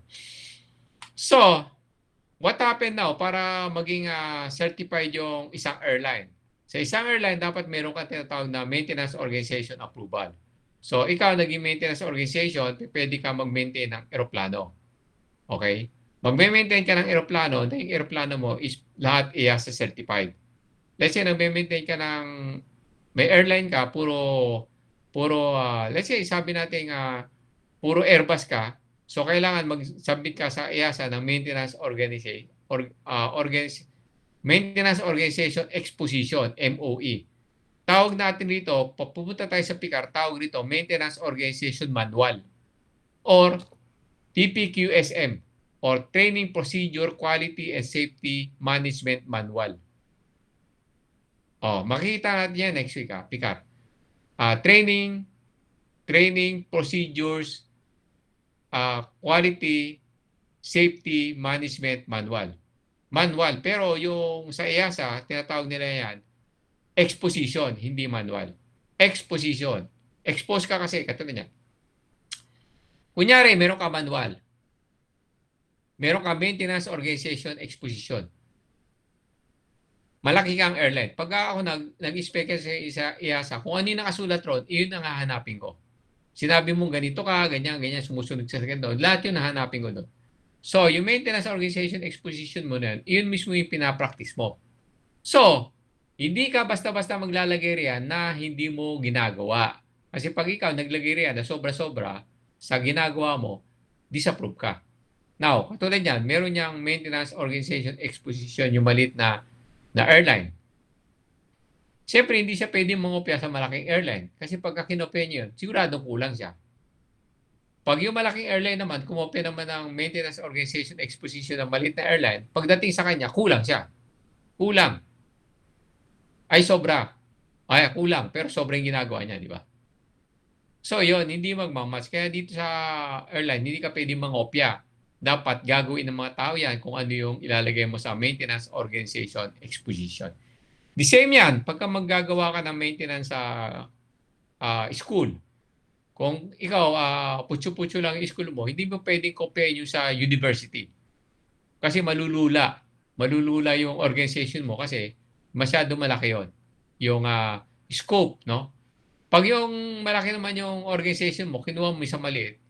So, what happened now para maging certified yung isang airline? Sa isang airline, dapat meron kang tinatawag na maintenance organization approval. So, ikaw naging maintenance organization, pwede ka mag-maintain ng eroplano. Okay? Magme-maintain ka ng eroplano, na yung eroplano mo is lahat EASA certified. Let's say, nagme-maintain ka ng, may airline ka, let's say, sabi natin, puro Airbus ka, so kailangan mag-submit ka sa EASA ng maintenance organization, Maintenance Organization Exposition, MOE. Tawag natin rito, pupunta tayo sa PICAR, tawag rito Maintenance Organization Manual or TPQSM or Training Procedure Quality and Safety Management Manual. Makikita natin yan next week, PICAR. Training Procedures Quality Safety Management Manual. Pero yung sa EASA, tinatawag nila yan, exposition, hindi manual. Exposition. Expose ka kasi, katulad niya. Kunyari, meron ka manual. Meron ka maintenance organization exposition. Malaki kang airline. Pag ako nag-spec sa EASA, kung ano yung nakasulat ron, yun ang hahanapin ko. Sinabi mo ganito ka, ganyan, sumusunod sa second doon. Lahat yun hahanapin ko doon. So, yung maintenance organization exposition mo na yun mismo yung pinapractice mo. So, hindi ka basta-basta maglalagay riyan na hindi mo ginagawa. Kasi pag ikaw naglagay riyan na sobra-sobra sa ginagawa mo, disapprove ka. Now, katulad yan, meron niyang maintenance organization exposition yung malit na airline. Siyempre, hindi siya pwedeng mangopya sa malaking airline. Kasi pagka kinopya niyo yun, siguradong kulang siya. Pag yung malaking airline naman, kumopya naman ng maintenance organization exposition ng maliit na airline, pagdating sa kanya, kulang siya. Kulang. Ay, sobra. Ay, kulang. Pero sobrang ginagawa niya, di ba? So, yun, hindi magmamatch. Kaya dito sa airline, hindi ka pwedeng mangopya. Dapat gagawin ng mga tao yan kung ano yung ilalagay mo sa maintenance organization exposition. The same yan, pagka maggagawa ka ng maintenance sa school, kung ikaw, putyo-putyo lang yung school mo, hindi mo pwedeng kopyahin yung sa university. Kasi malulula. Malulula yung organization mo kasi masyado malaki yon yung scope, no? Pag yung malaki naman yung organization mo, kinuha mo isang maliit,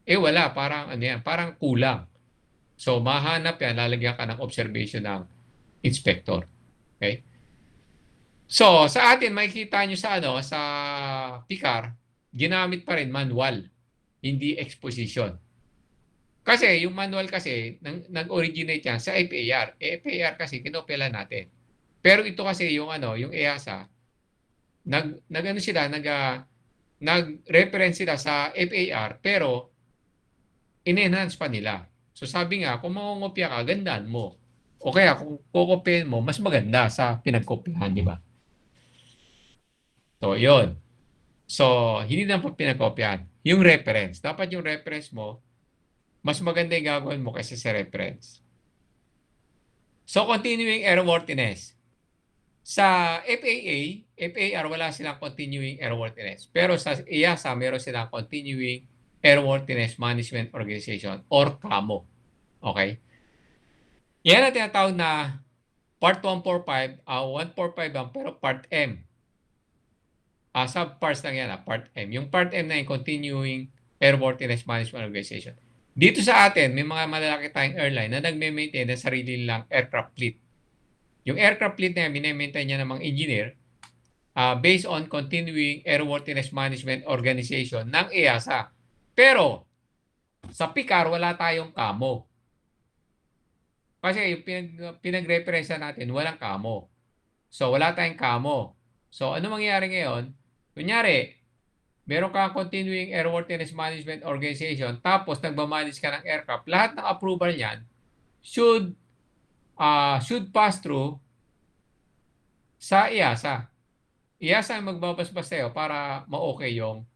wala, parang ano yan, parang kulang. So, mahanap yan, lalagyan ka ng observation ng inspector. Okay? So, sa atin, makikita nyo sa PICAR, ginamit pa rin manual, hindi exposition. Kasi yung manual kasi, nag-originate yan sa FAR. FAR kasi, kinopela natin. Pero ito kasi yung EASA, nag-reference sila sa FAR, pero in-enhance pa nila. So sabi nga, kung mangungopya ka, gandaan mo. O kaya kung kukopyahin mo, mas maganda sa pinagkopyahan, di ba? So, yun. So, hindi na po pinagkopyahan. Yung reference. Dapat yung reference mo, mas maganda yung gagawin mo kaysa sa reference. So, continuing airworthiness. Sa FAR, wala silang continuing airworthiness. Pero sa EASA, meron silang continuing airworthiness management organization or CAMO. Okay? Yan ang tinatawag na Part 145, 145 lang, pero Part M. Sub-parts lang yan, Part M. Yung Part M na yung Continuing Airworthiness Management Organization. Dito sa atin, may mga malalaki tayong airline na nagme-maintain ng sarili lang aircraft fleet. Yung aircraft fleet na yan, minemaintain niya ng mga engineer based on Continuing Airworthiness Management Organization ng EASA. Pero, sa PICAR, wala tayong CAMO. Kasi yung pinag-referensya natin, walang CAMO. So, wala tayong CAMO. So, ano mangyayari ngayon? Kunyari, meron kang Continuing Airworthiness Management Organization, tapos nagmamanage ka ng aircraft, lahat ng approval niyan should pass through sa EASA. EASA ang magbabasbas sa'yo para ma-okay yung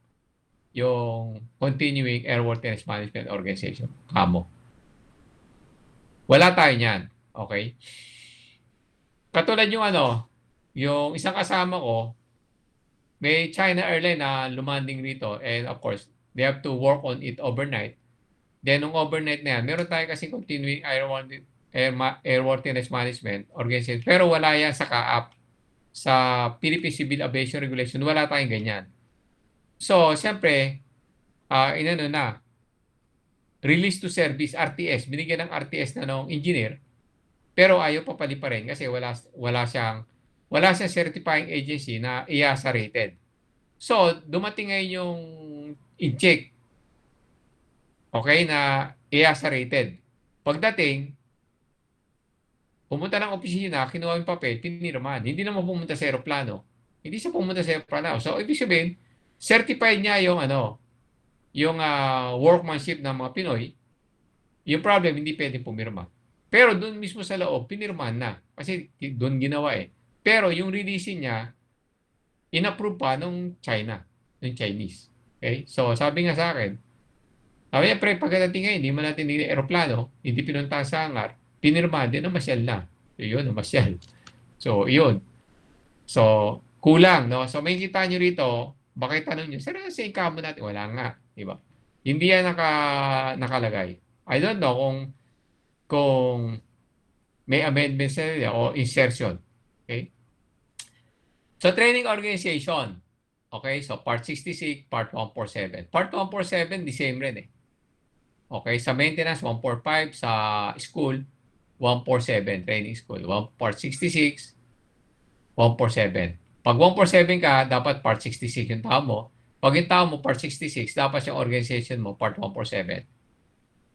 Continuing Airworthiness Management Organization, CAMO. Wala tayo niyan. Okay? Katulad yung yung isang kasama ko, may China airline na lumanding rito and of course, they have to work on it overnight. Then, nung overnight na yan, meron tayo kasi continuing Airworthiness Management Organization. Pero wala yan sa CAAP. Sa Philippine Civil Aviation Regulation, wala tayong ganyan. So, siyempre, inano na, release to service, RTS, binigyan ng RTS na ng engineer, pero ayaw papali pa rin kasi wala siyang certifying agency na EASA rated. So, dumating ngayon yung in-check, okay, na EASA rated. Pagdating, pumunta ng opisina, kinuha yung papel, pinirmahan. Hindi naman pumunta sa aeroplano. Hindi siya pumunta sa aeroplano. So, ibig sabihin, certified niya yung workmanship ng mga Pinoy. Yung problem, hindi pwedeng pumirma. Pero doon mismo sa loob, pinirmahan na. Kasi doon ginawa eh. Pero yung releasing niya, inapprove pa nung China, ng Chinese. Okay? So, sabi nga sa akin, sabi niya, pre, pagdating ngayon, hindi man natin hindi aeroplano, hindi pinunta sa hangar, pinirmahan din, namasyal na. So, yun, namasyal. So, yun. So, kulang, no? So, may kita nyo rito, bakit tanong nyo, sir, sa income natin? Wala nga, di ba? Hindi yan nakalagay. I don't know kung may amendments na nila o insertion. Okay? So, training organization. Okay, so Part 66, Part 147. Part 147, the same rin eh. Okay, sa maintenance, 145. Sa school, 147, training school. Part 66, 147. Pag 147 ka, dapat Part 66 yung tao mo. Pag yung tao mo, Part 66, dapat yung organization mo, Part 147.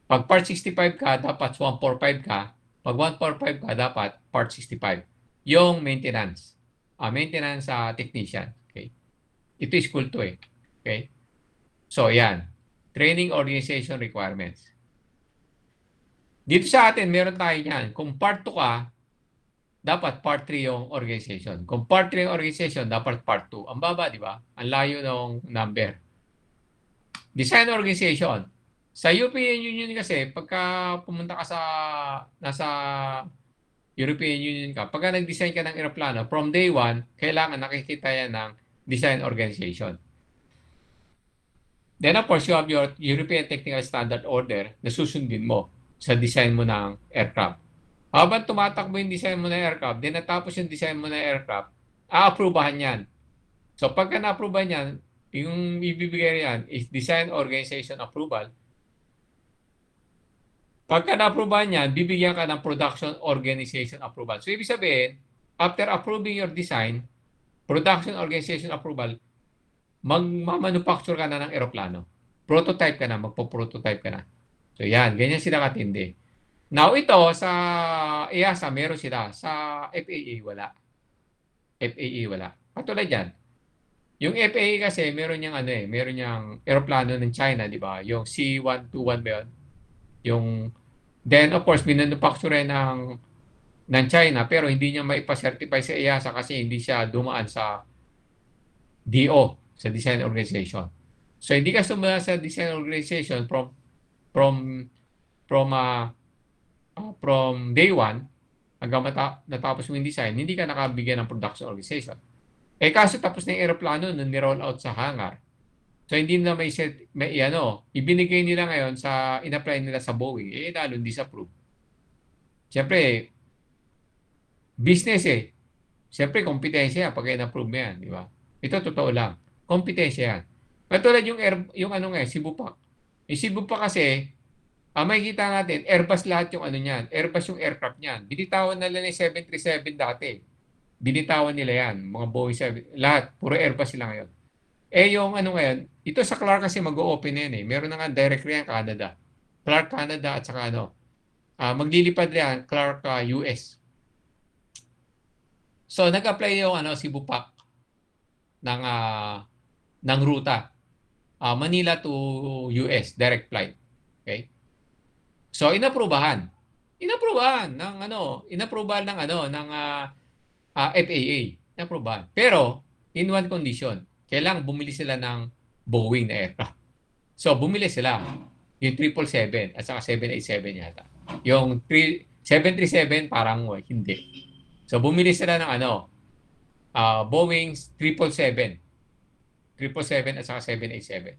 Pag Part 65 ka, dapat 145 ka. Pag 145 ka, dapat Part 65. Yung maintenance. Maintenance technician. Okay? Ito is school 2 eh. Okay? So, yan. Training organization requirements. Dito sa atin, meron tayo yan. Kung part 2 ka, dapat part 3 yung organization. Kung part 3 yung organization, dapat part 2. Ang baba, di ba? Ang layo ng number. Design organization. Sa European Union kasi, pagka pumunta ka nasa European Union ka, pagka nag-design ka ng aeroplano, from day 1, kailangan nakikita yan ng design organization. Then of course, you have your European Technical Standard Order na susundin mo sa design mo ng aircraft. Habang tumatakbo yung design mo ng aircraft, then natapos yung design mo ng aircraft, a-approvehan yan. So pagka na-approvehan yan, yung ibibigay yan is Design Organization Approval. Pagka na-approvehan yan, bibigyan ka ng Production Organization Approval. So ibig sabihin, after approving your design, Production Organization Approval, magmamanufacture ka na ng aeroplano. Prototype ka na, magpo-prototype ka na. So yan, ganyan sila katindi. Now ito, sa EASA, meron sila. Sa FAA, wala. FAA, wala. Katulad yan. Yung FAA kasi, meron niyang meron niyang aeroplano ng China, di ba? Yung C-121 ba yun? Yung, then of course, minanufacture ng China, pero hindi niya maipa-certify sa EASA kasi hindi siya dumaan sa DO, sa Design Organization. So, hindi ka sumunod sa Design Organization from day 1 hanggang natapos mo yung design, hindi ka nakabigyan ng Production Organization. Kaso tapos na yung aeroplano nung ni-roll out sa hangar. So, hindi na ibinigay nila ngayon in-apply nila sa Boeing, lalo hindi sa approve. Siyempre, business eh. Siyempre, kompetensya pag in-approve mo yan, di ba? Ito, totoo lang. Kompetensya yan. Katulad Cebu Pac. Yung Cebu Pac kasi, makikita natin, Airbus lahat yung niyan. Airbus yung aircraft niyan. Binitawan nila yung 737 dati. Binitawan nila yan. Mga Boeing 7, lahat. Puro Airbus sila ngayon. Yung ngayon, ito sa Clark kasi mag-o-open yan eh. Meron na nga direct yan Canada. Clark Canada at saka maglilipad yan Clark US. So, nag-apply yung Cebu Pac ng ruta. Manila to US, direct flight. Okay? So, inaprubahan ng FAA. Inaprubahan. Pero, in one condition, kailangan bumili sila ng Boeing na aircraft. So, bumili sila. Yung 777 at saka 787 yata. Yung 737 parang hindi. So, bumili sila ng Boeing 777. 777 at saka 787.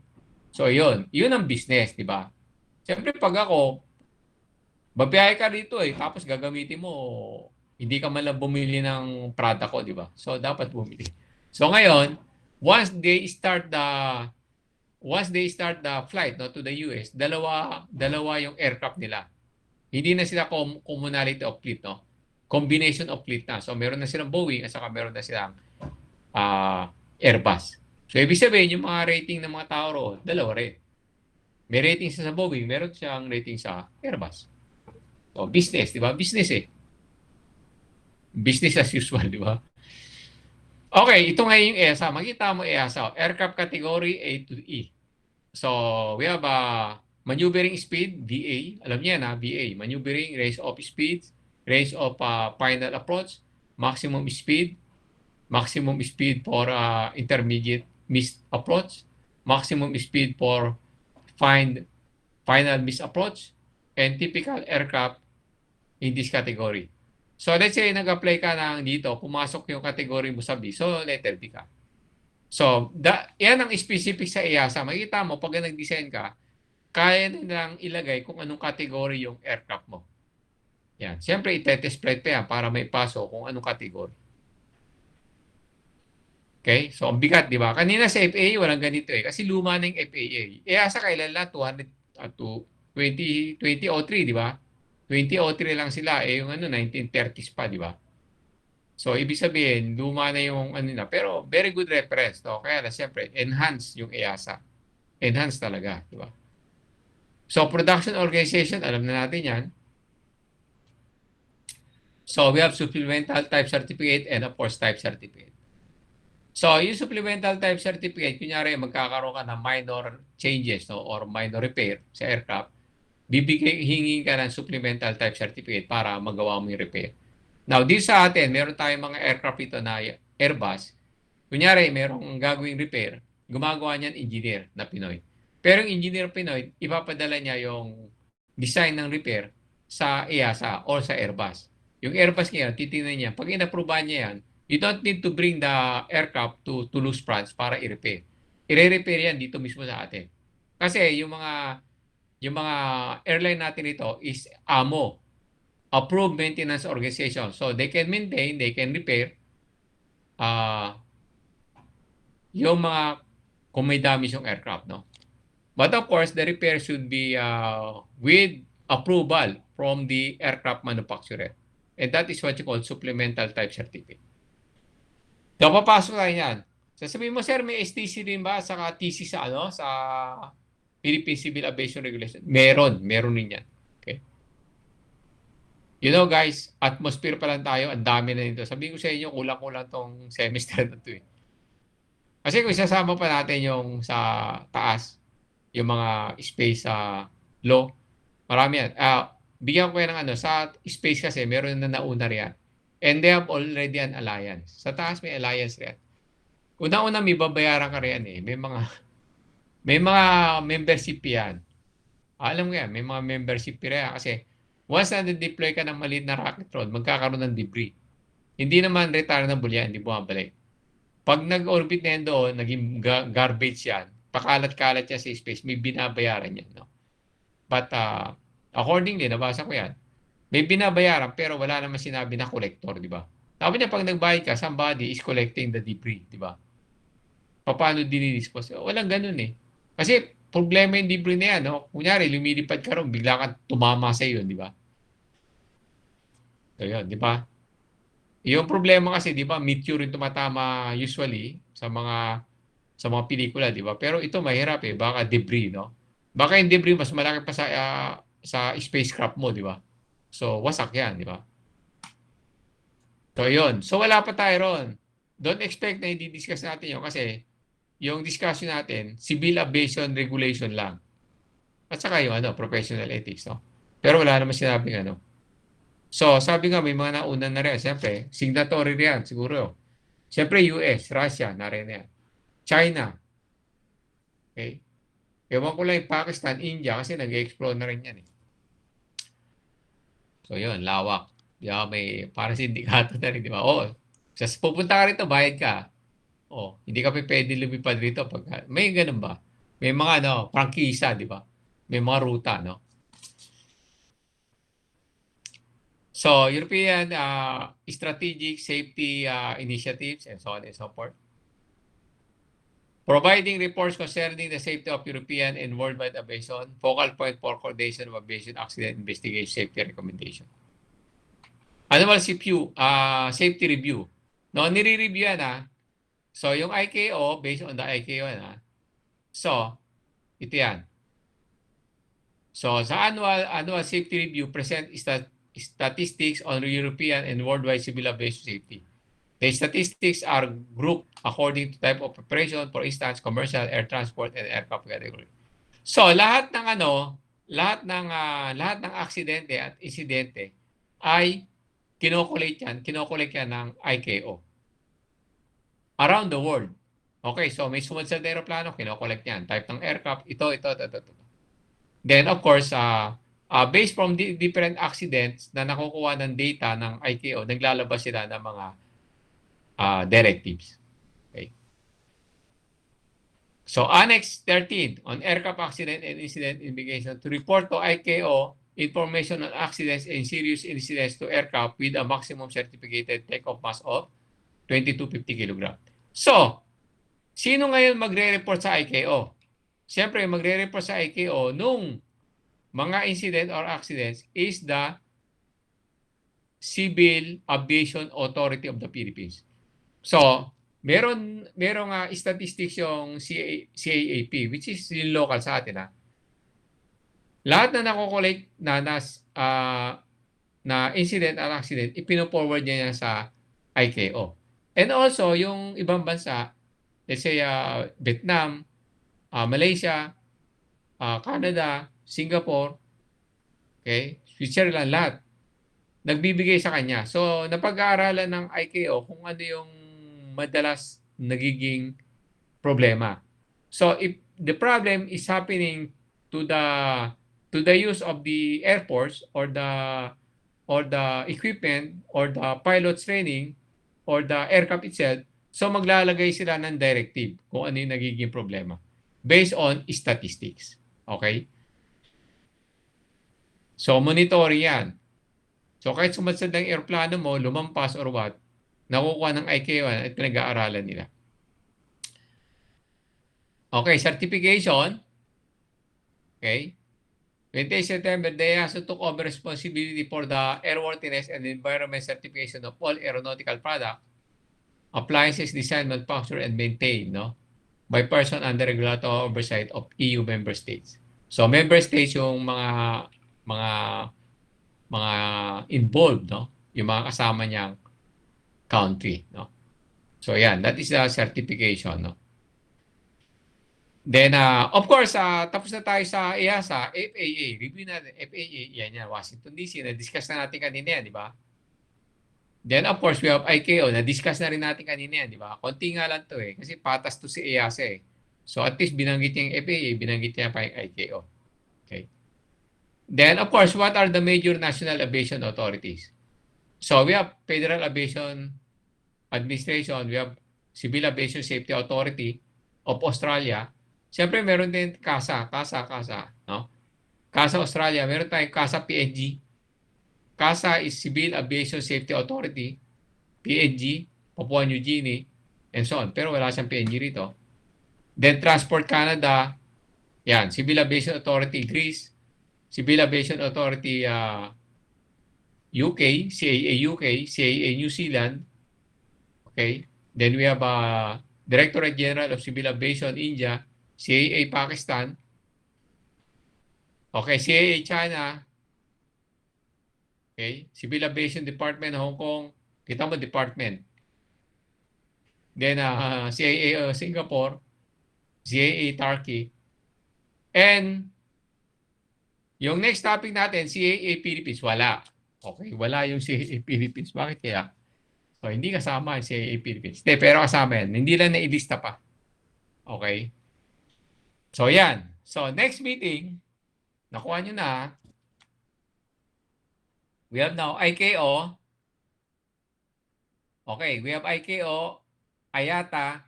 So, yun ang business, di ba? Siyempre, pag ako, Babiyahe ka dito eh, tapos gagamitin mo, hindi ka man lang bumili ng product ko, di ba? So, dapat bumili. So, ngayon, once they start the flight no, to the US, dalawa yung aircraft nila. Hindi na sila commonality of fleet, no? Combination of fleet na. So, meron na silang Boeing at saka meron na silang Airbus. So, ibig sabihin, yung mga rating ng mga tao roon, dalawa rin. May rating siya sa Boeing, meron siyang rating sa Airbus. So, business, di ba? Business eh. Business as usual, di ba? Okay, ito nga yung EASA. Makita mo EASA, aircraft category A to E. So, we have maneuvering speed, VA. Alam niya na, VA. Maneuvering, range of speed, range of final approach, maximum speed for intermediate missed approach, maximum speed for final missed approach, and typical aircraft in this category. So, let's say nag-apply ka ng dito, pumasok yung category mo sa B, so letter D ka. So, yan ang specific sa EASA. Makikita mo, pag nag-design ka, kaya nilang ilagay kung anong category yung aircraft mo. Yan. Siyempre, itetest flight pa yan para may paso kung anong category. Okay? So, ang bigat, di ba? Kanina sa FAA, walang ganito eh. Kasi luma na yung FAA. EASA kailan lang? 2003, di ba? 2003 lang sila. Yung 1930s pa, di ba? So, ibig sabihin, luma na yung na. Pero, very good reference. No? Kaya na, siyempre, enhance yung EASA. Enhance talaga, di ba? So, production organization, alam na natin yan. So, we have supplemental type certificate and of course, type certificate. So, yung supplemental type certificate, kunyari, magkakaroon ka ng minor changes no, or minor repair sa aircraft, hingin ka ng supplemental type certificate para magawa mo yung repair. Now, dito sa atin, meron tayong mga aircraft ito na Airbus. Kunyari, merong gagawing repair, gumagawa niyan engineer na Pinoy. Pero yung engineer Pinoy, ipapadala niya yung design ng repair sa EASA or sa Airbus. Yung Airbus ngayon, titingnan niya. Pag inaprubahan niya yan, you don't need to bring the aircraft to Toulouse, France para i-repair. I-repair yan dito mismo sa atin. Kasi yung mga airline natin ito is AMO, Approved Maintenance Organization. So they can maintain, they can repair yung mga kung may damage yung aircraft, no? But of course, the repair should be with approval from the aircraft manufacturer. And that is what you call supplemental type certificate. So, papasok tayo yan. Sasabihin mo, sir, may STC din ba sa TC sa sa Philippine Civil Aviation Regulation? Meron din yan. Okay. You know guys, atmosphere pa lang tayo, ang dami na nito. Sabihin ko sa inyo, kulang-kulang tong semester na to eh. Kasi kung isasama pa natin yung sa taas, yung mga space sa law, marami yan. Bigyan ko yan ng sa space kasi meron na nauna riyan. And they have already an alliance. Sa taas may alliance riyan. Una-una may babayaran ka riyan eh. May mga membership yan. Alam mo yan, may mga membership riyan. Kasi once na-deploy ka ng maliit na rocket rod, magkakaroon ng debris. Hindi naman returnable yan, hindi bumabalik. Pag nag-orbit na yan doon, naging garbage yan, pakalat-kalat yan sa space, may binabayaran yan. No? But accordingly, nabasa ko yan, may binabayaran pero wala naman sinabi na collector, di ba? Sabi niya, pag nagbayad ka, somebody is collecting the debris, di ba? Paano dinidispose? Walang ganun eh. Kasi problema yung debris na yan, no? Kunyari, lumilipad ka ron, bigla kang tumama sa iyo, di ba? So yun, di ba? Yung problema kasi, di ba, meteor yung tumatama usually sa mga pelikula, di ba? Pero ito mahirap eh, baka debris, no? Baka yung debris mas malaki pa sa spacecraft mo, di ba? So, wasak yan, di ba? So, yun. So, wala pa tayo ron. Don't expect na i-discuss natin yun kasi yung discussion natin, civil aviation regulation lang. At saka yung professional ethics, no? Pero wala naman sinabing So, sabi nga, may mga nauna na rin. Siyempre, signatory rin siguro. Siyempre, US, Russia, na rin yan. China. Okay? Ewan ko lang yung Pakistan, India, kasi nag-explore na rin yan eh. So, yun, lawak. Di ba, may parang sindikato na rin, di ba? Pupunta ka rito, bayad ka. Hindi ka pwede lumipad rito. May ganun ba? May mga, prangkisa, di ba? May mga ruta, no? So, European Strategic Safety Initiatives and so on and so forth. Providing reports concerning the safety of European and worldwide aviation, focal point for coordination of aviation accident investigation safety recommendation. Annual safety review. No, nire-review yan. So, yung ICAO, based on the ICAO So, ito yan. So, sa annual safety review, present statistics on European and worldwide civil aviation safety. The statistics are grouped according to type of operation, for instance, commercial, air transport, and aircraft category. So, lahat ng aksidente at insidente ay kinokolate yan ng ICAO. Around the world. Okay, so may sumunod sa aeroplano, kinokolect yan. Type ng aircraft, ito. Then, of course, based from the different accidents na nakukuha ng data ng ICAO, naglalabas sila ng mga directives. Okay. So, Annex 13 on aircraft accident and incident investigation to report to ICAO information on accidents and serious incidents to aircraft with a maximum certificated takeoff mass of 2250 kg. So, sino ngayon magre-report sa ICAO? Siyempre, magre-report sa ICAO nung mga incident or accidents is the Civil Aviation Authority of the Philippines. So, merong statistics yung CAAP, which is yung local sa atin. Lahat na nakokolect na incident or accident, ipino-forward niya sa ICAO. And also, yung ibang bansa, let's say Vietnam, Malaysia, Canada, Singapore, okay, Switzerland, lahat, nagbibigay sa kanya. So, napag-aaralan ng ICAO kung ano yung madalas nagiging problema. So, if the problem is happening to the use of the airports or the equipment or the pilot's training or the aircraft itself, so maglalagay sila ng directive kung ano yung nagiging problema based on statistics. Okay? So, monitor yan. So, kahit sumadsad ng aeroplano mo, lumampas or what, nakukuha ng ICAO at pinag-aaralan nila. Okay, certification. Okay. 28 September, they also took over responsibility for the airworthiness and environment certification of all aeronautical products, appliances designed, manufactured, and maintained, by person under regulatory oversight of EU member states. So, member states yung mga involved, yung mga kasama niyang country, So, yan, that is the certification, Then, of course, tapos na tayo sa EASA, FAA, review natin, FAA, yan, Washington DC, na-discuss na natin kanina yan, di ba? Then, of course, we have ICAO, na-discuss na rin natin kanina yan, di ba? Konti nga lang to kasi patas to si EASA So, at least binanggit niya yung FAA, binanggit niya pa yung ICAO. Okay. Then, of course, what are the major national aviation authorities? So, we have Federal Aviation Administration, we have Civil Aviation Safety Authority of Australia. Siyempre, meron din CASA, no? CASA Australia, meron tayong CASA PNG. CASA is Civil Aviation Safety Authority, PNG, Papua New Guinea, and so on. Pero wala siyang PNG rito. Then Transport Canada, yan, Civil Aviation Authority Greece, Civil Aviation Authority UK, CAA UK, CAA New Zealand. Okay? Then we have Directorate General of Civil Aviation India, CAA Pakistan. Okay, CAA China. Okay, Civil Aviation Department Hong Kong. Kita mo department. Then CAA Singapore, CAA Turkey. And yung next topic natin, CAA Philippines, wala. Okay, wala yung CAA Philippines. Bakit kaya? So, hindi kasama yung CAA Philippines. Hindi, pero kasama yan. Hindi lang nailista pa. Okay? So, yan. So, next meeting, nakuha nyo na. We have now ICAO. Okay, we have ICAO, IATA,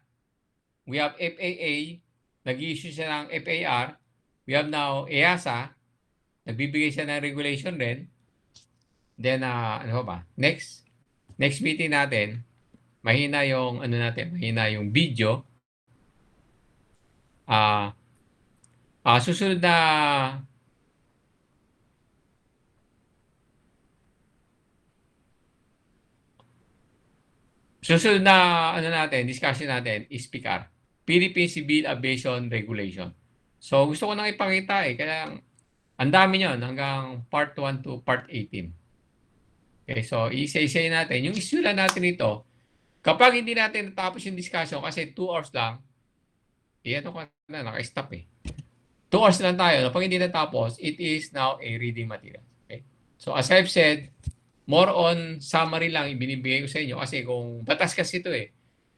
we have FAA, nag-issue siya ng FAR. We have now EASA, nagbibigay siya ng regulation rin. Then, ano ba? Next meeting natin, mahina yung, mahina yung video. Susunod na, discussion natin is PCAR, Philippine Civil Aviation Regulation. So, gusto ko nang ipakita kaya ang dami niyon hanggang part 1 to part 18. Okay, so isa-isa natin. Yung issue lang natin ito, kapag hindi natin natapos yung discussion kasi 2 hours lang, ano ko na, naka-stop 2 hours lang tayo. Pag hindi natapos, it is now a reading material. Okay? So as I've said, more on summary lang ibinibigay ko sa inyo kasi kung batas kasi ito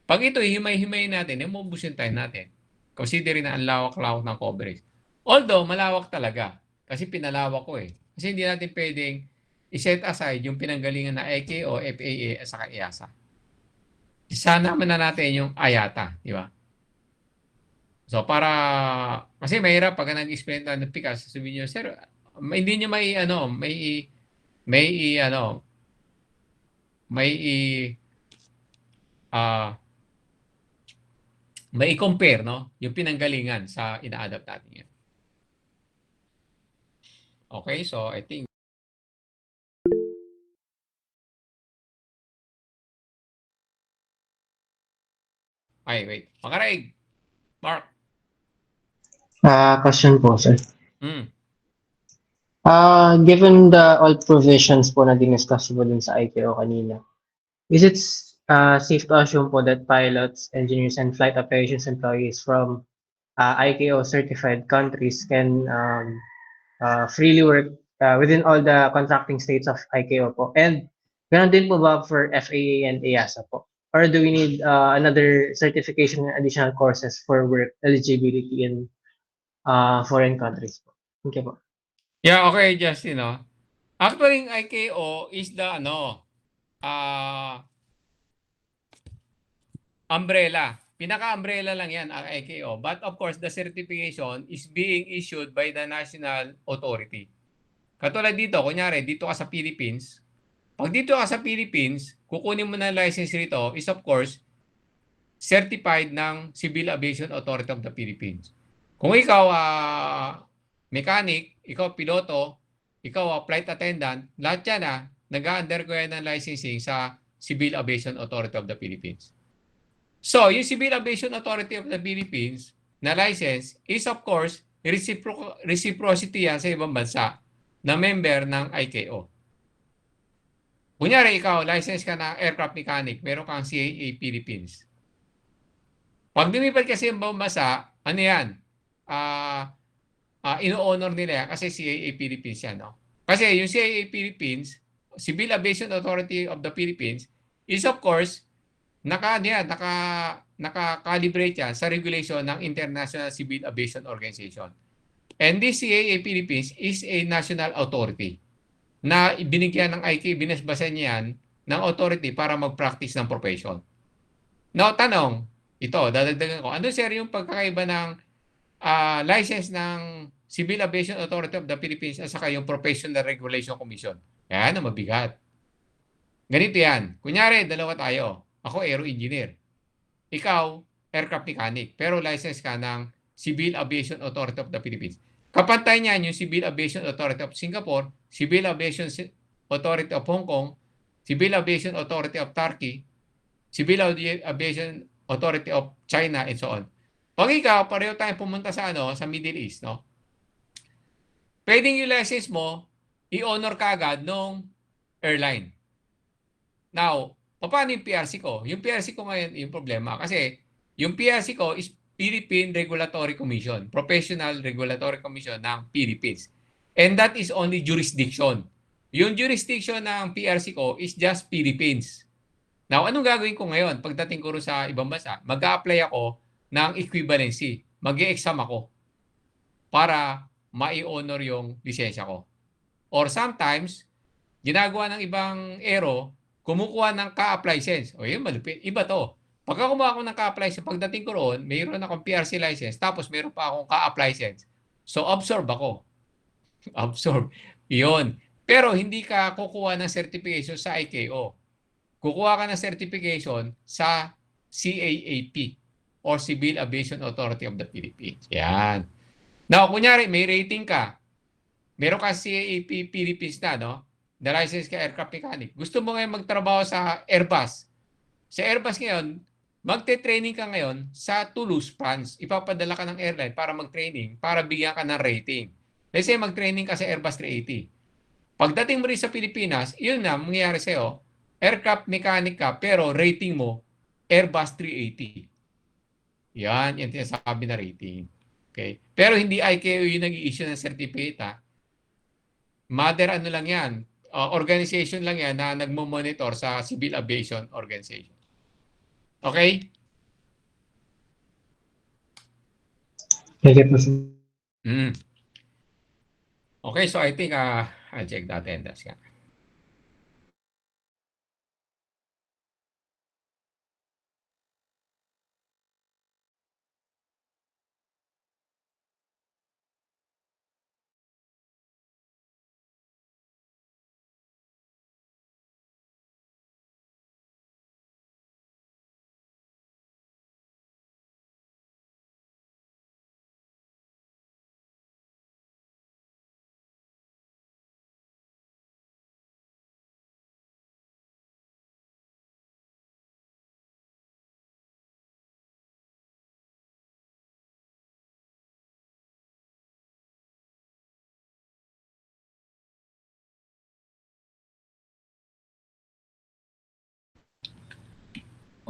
Pag ito, himay-himay natin, maubos yung time natin. Considering na ang lawak-lawak ng coverage. Although, malawak talaga. Kasi pinalawak ko Kasi hindi natin pwedeng i-set aside yung pinanggalingan na ICAO, FAA, at saka EASA. Sana naman na natin yung IATA, di ba? So, kasi mahirap pag nag-explain tayo ng PICAS, sabihin nyo, sir, hindi nyo may compare, no? Yung pinanggalingan sa ina-adapt natin yan. Okay, so I think wait. Makaraig. Mark. Question po, sir. Hmm. Given the all provisions po na diniscuss mo dun sa ICAO kanina, is it safe to assume po that pilots, engineers, and flight operations employees from ICAO certified countries can freely work within all the contracting states of ICAO po? And ganun din po ba for FAA and EASA po? Or do we need another certification and additional courses for work eligibility in foreign countries po? Thank you po. Yeah, okay, Justin, no? Actually, yung ICAO is the umbrella. Pinaka-umbrella lang yan ang ICAO. But of course, the certification is being issued by the national authority. Katulad dito, kunyari, dito ka sa Philippines. Pag dito ka sa Philippines, kukunin mo na license rito is of course certified ng Civil Aviation Authority of the Philippines. Kung ikaw mechanic, ikaw piloto, ikaw flight attendant, lahat yan nag-undergo yan ng licensing sa Civil Aviation Authority of the Philippines. So, yung Civil Aviation Authority of the Philippines na license is of course reciprocity yan sa ibang bansa na member ng ICAO. Kunyari ikaw, license ka na aircraft mechanic, meron kang CAA Philippines. Pag lumipad kasi yung ibang bansa, ano yan? Ino-honor nila yan kasi CAA Philippines yan. No? Kasi yung CAA Philippines, Civil Aviation Authority of the Philippines, is of course, naka-calibrate yan sa regulation ng International Civil Aviation Organization. And this CAA Philippines is a national authority na binigyan ng ICAO, binasbasan niya yan ng authority para mag-practice ng profession. Now, tanong, dadagdagan ko, ano sir yung pagkakaiba ng license ng Civil Aviation Authority of the Philippines at saka yung Professional Regulation Commission? Yan, mabigat. Ganito yan. Kunyari, dalawa tayo. Ako, aero engineer. Ikaw, aircraft mechanic. Pero license ka ng Civil Aviation Authority of the Philippines. Kapantay niyan yung Civil Aviation Authority of Singapore, Civil Aviation Authority of Hong Kong, Civil Aviation Authority of Turkey, Civil Aviation Authority of China, and so on. Pag ikaw, pareho tayong pumunta sa Middle East, no? Pwedeng yung license mo, i-honor ka agad nung airline. Now, paano yung PRC ko? Yung PRC ko ngayon, yung problema. Kasi, yung PRC ko is Philippine Regulatory Commission, Professional Regulatory Commission ng Philippines. And that is only jurisdiction. Yung jurisdiction ng PRC ko is just Philippines. Now, anong gagawin ko ngayon? Pagdating ko sa ibang bansa, mag-a-apply ako ng equivalency. Mag-e-exam ako para ma-honor yung lisensya ko. Or sometimes, ginagawa ng ibang aero, kumukuha ng ka-apply license. O yun, malupit. Iba to. Pagka kumuha ako ng ka-apply license, pagdating ko roon, mayroon akong PRC license, tapos mayroon pa akong ka-apply license. So, absorb ako. Absorb. Yun. Pero hindi ka kukuha ng certification sa ICAO. Kukuha ka ng certification sa CAAP or Civil Aviation Authority of the Philippines. Yan. Now, kunyari, may rating ka. Meron ka CAAP Philippines na, no? The license ka aircraft mechanic. Gusto mo ngayon magtrabaho sa Airbus. Sa Airbus ngayon, magte-training ka ngayon sa Toulouse, France. Ipapadala ka ng airline para mag-training, para bigyan ka ng rating. Let's say mag-training ka sa Airbus 380. Pagdating mo rin sa Pilipinas, yun na, mangyayari sa'yo, aircraft mechanic ka, pero rating mo, Airbus 380. Yan, yung sinasabi na rating. Okay? Pero hindi ICAO yung nag-i-issue ng certificate, ha? Mother ano lang yan, organization lang yan na nagmo-monitor sa Civil Aviation Organization. Okay? Thank you po, sir. Okay, so I think I'll check the attendance. Yeah.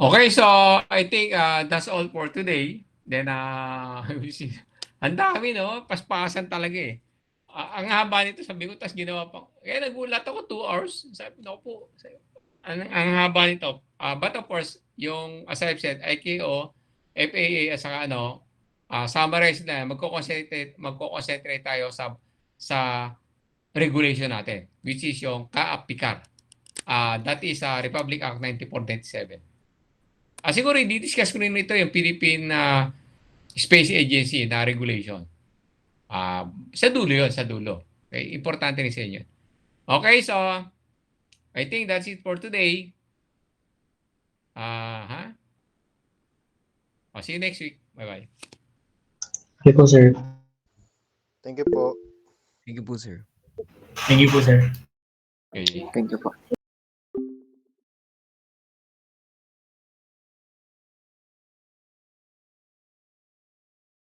Okay, so I think that's all for today. Then, ang dami, no? Paspasan talaga eh. Ang haba nito, sabi ko, tapos ginawa pa. Kaya nagulat ako, 2 hours. Sabi ko po, ang haba nito. But of course, yung, as I've said, ICAO, FAA, at saka summarize na, magko-concentrate tayo sa regulation natin, which is yung CAAP-PICAR. That is Republic Act 9497. Siguro i-discuss ko rin ito yung Philippine Space Agency na regulation. Sa dulo yun, sa dulo. Okay? Importante rin sa inyo. Okay, so I think that's it for today. See you next week. Bye-bye. Thank you po, sir. Thank you po. Thank you po, sir. Thank you po, sir. Okay. Thank you po.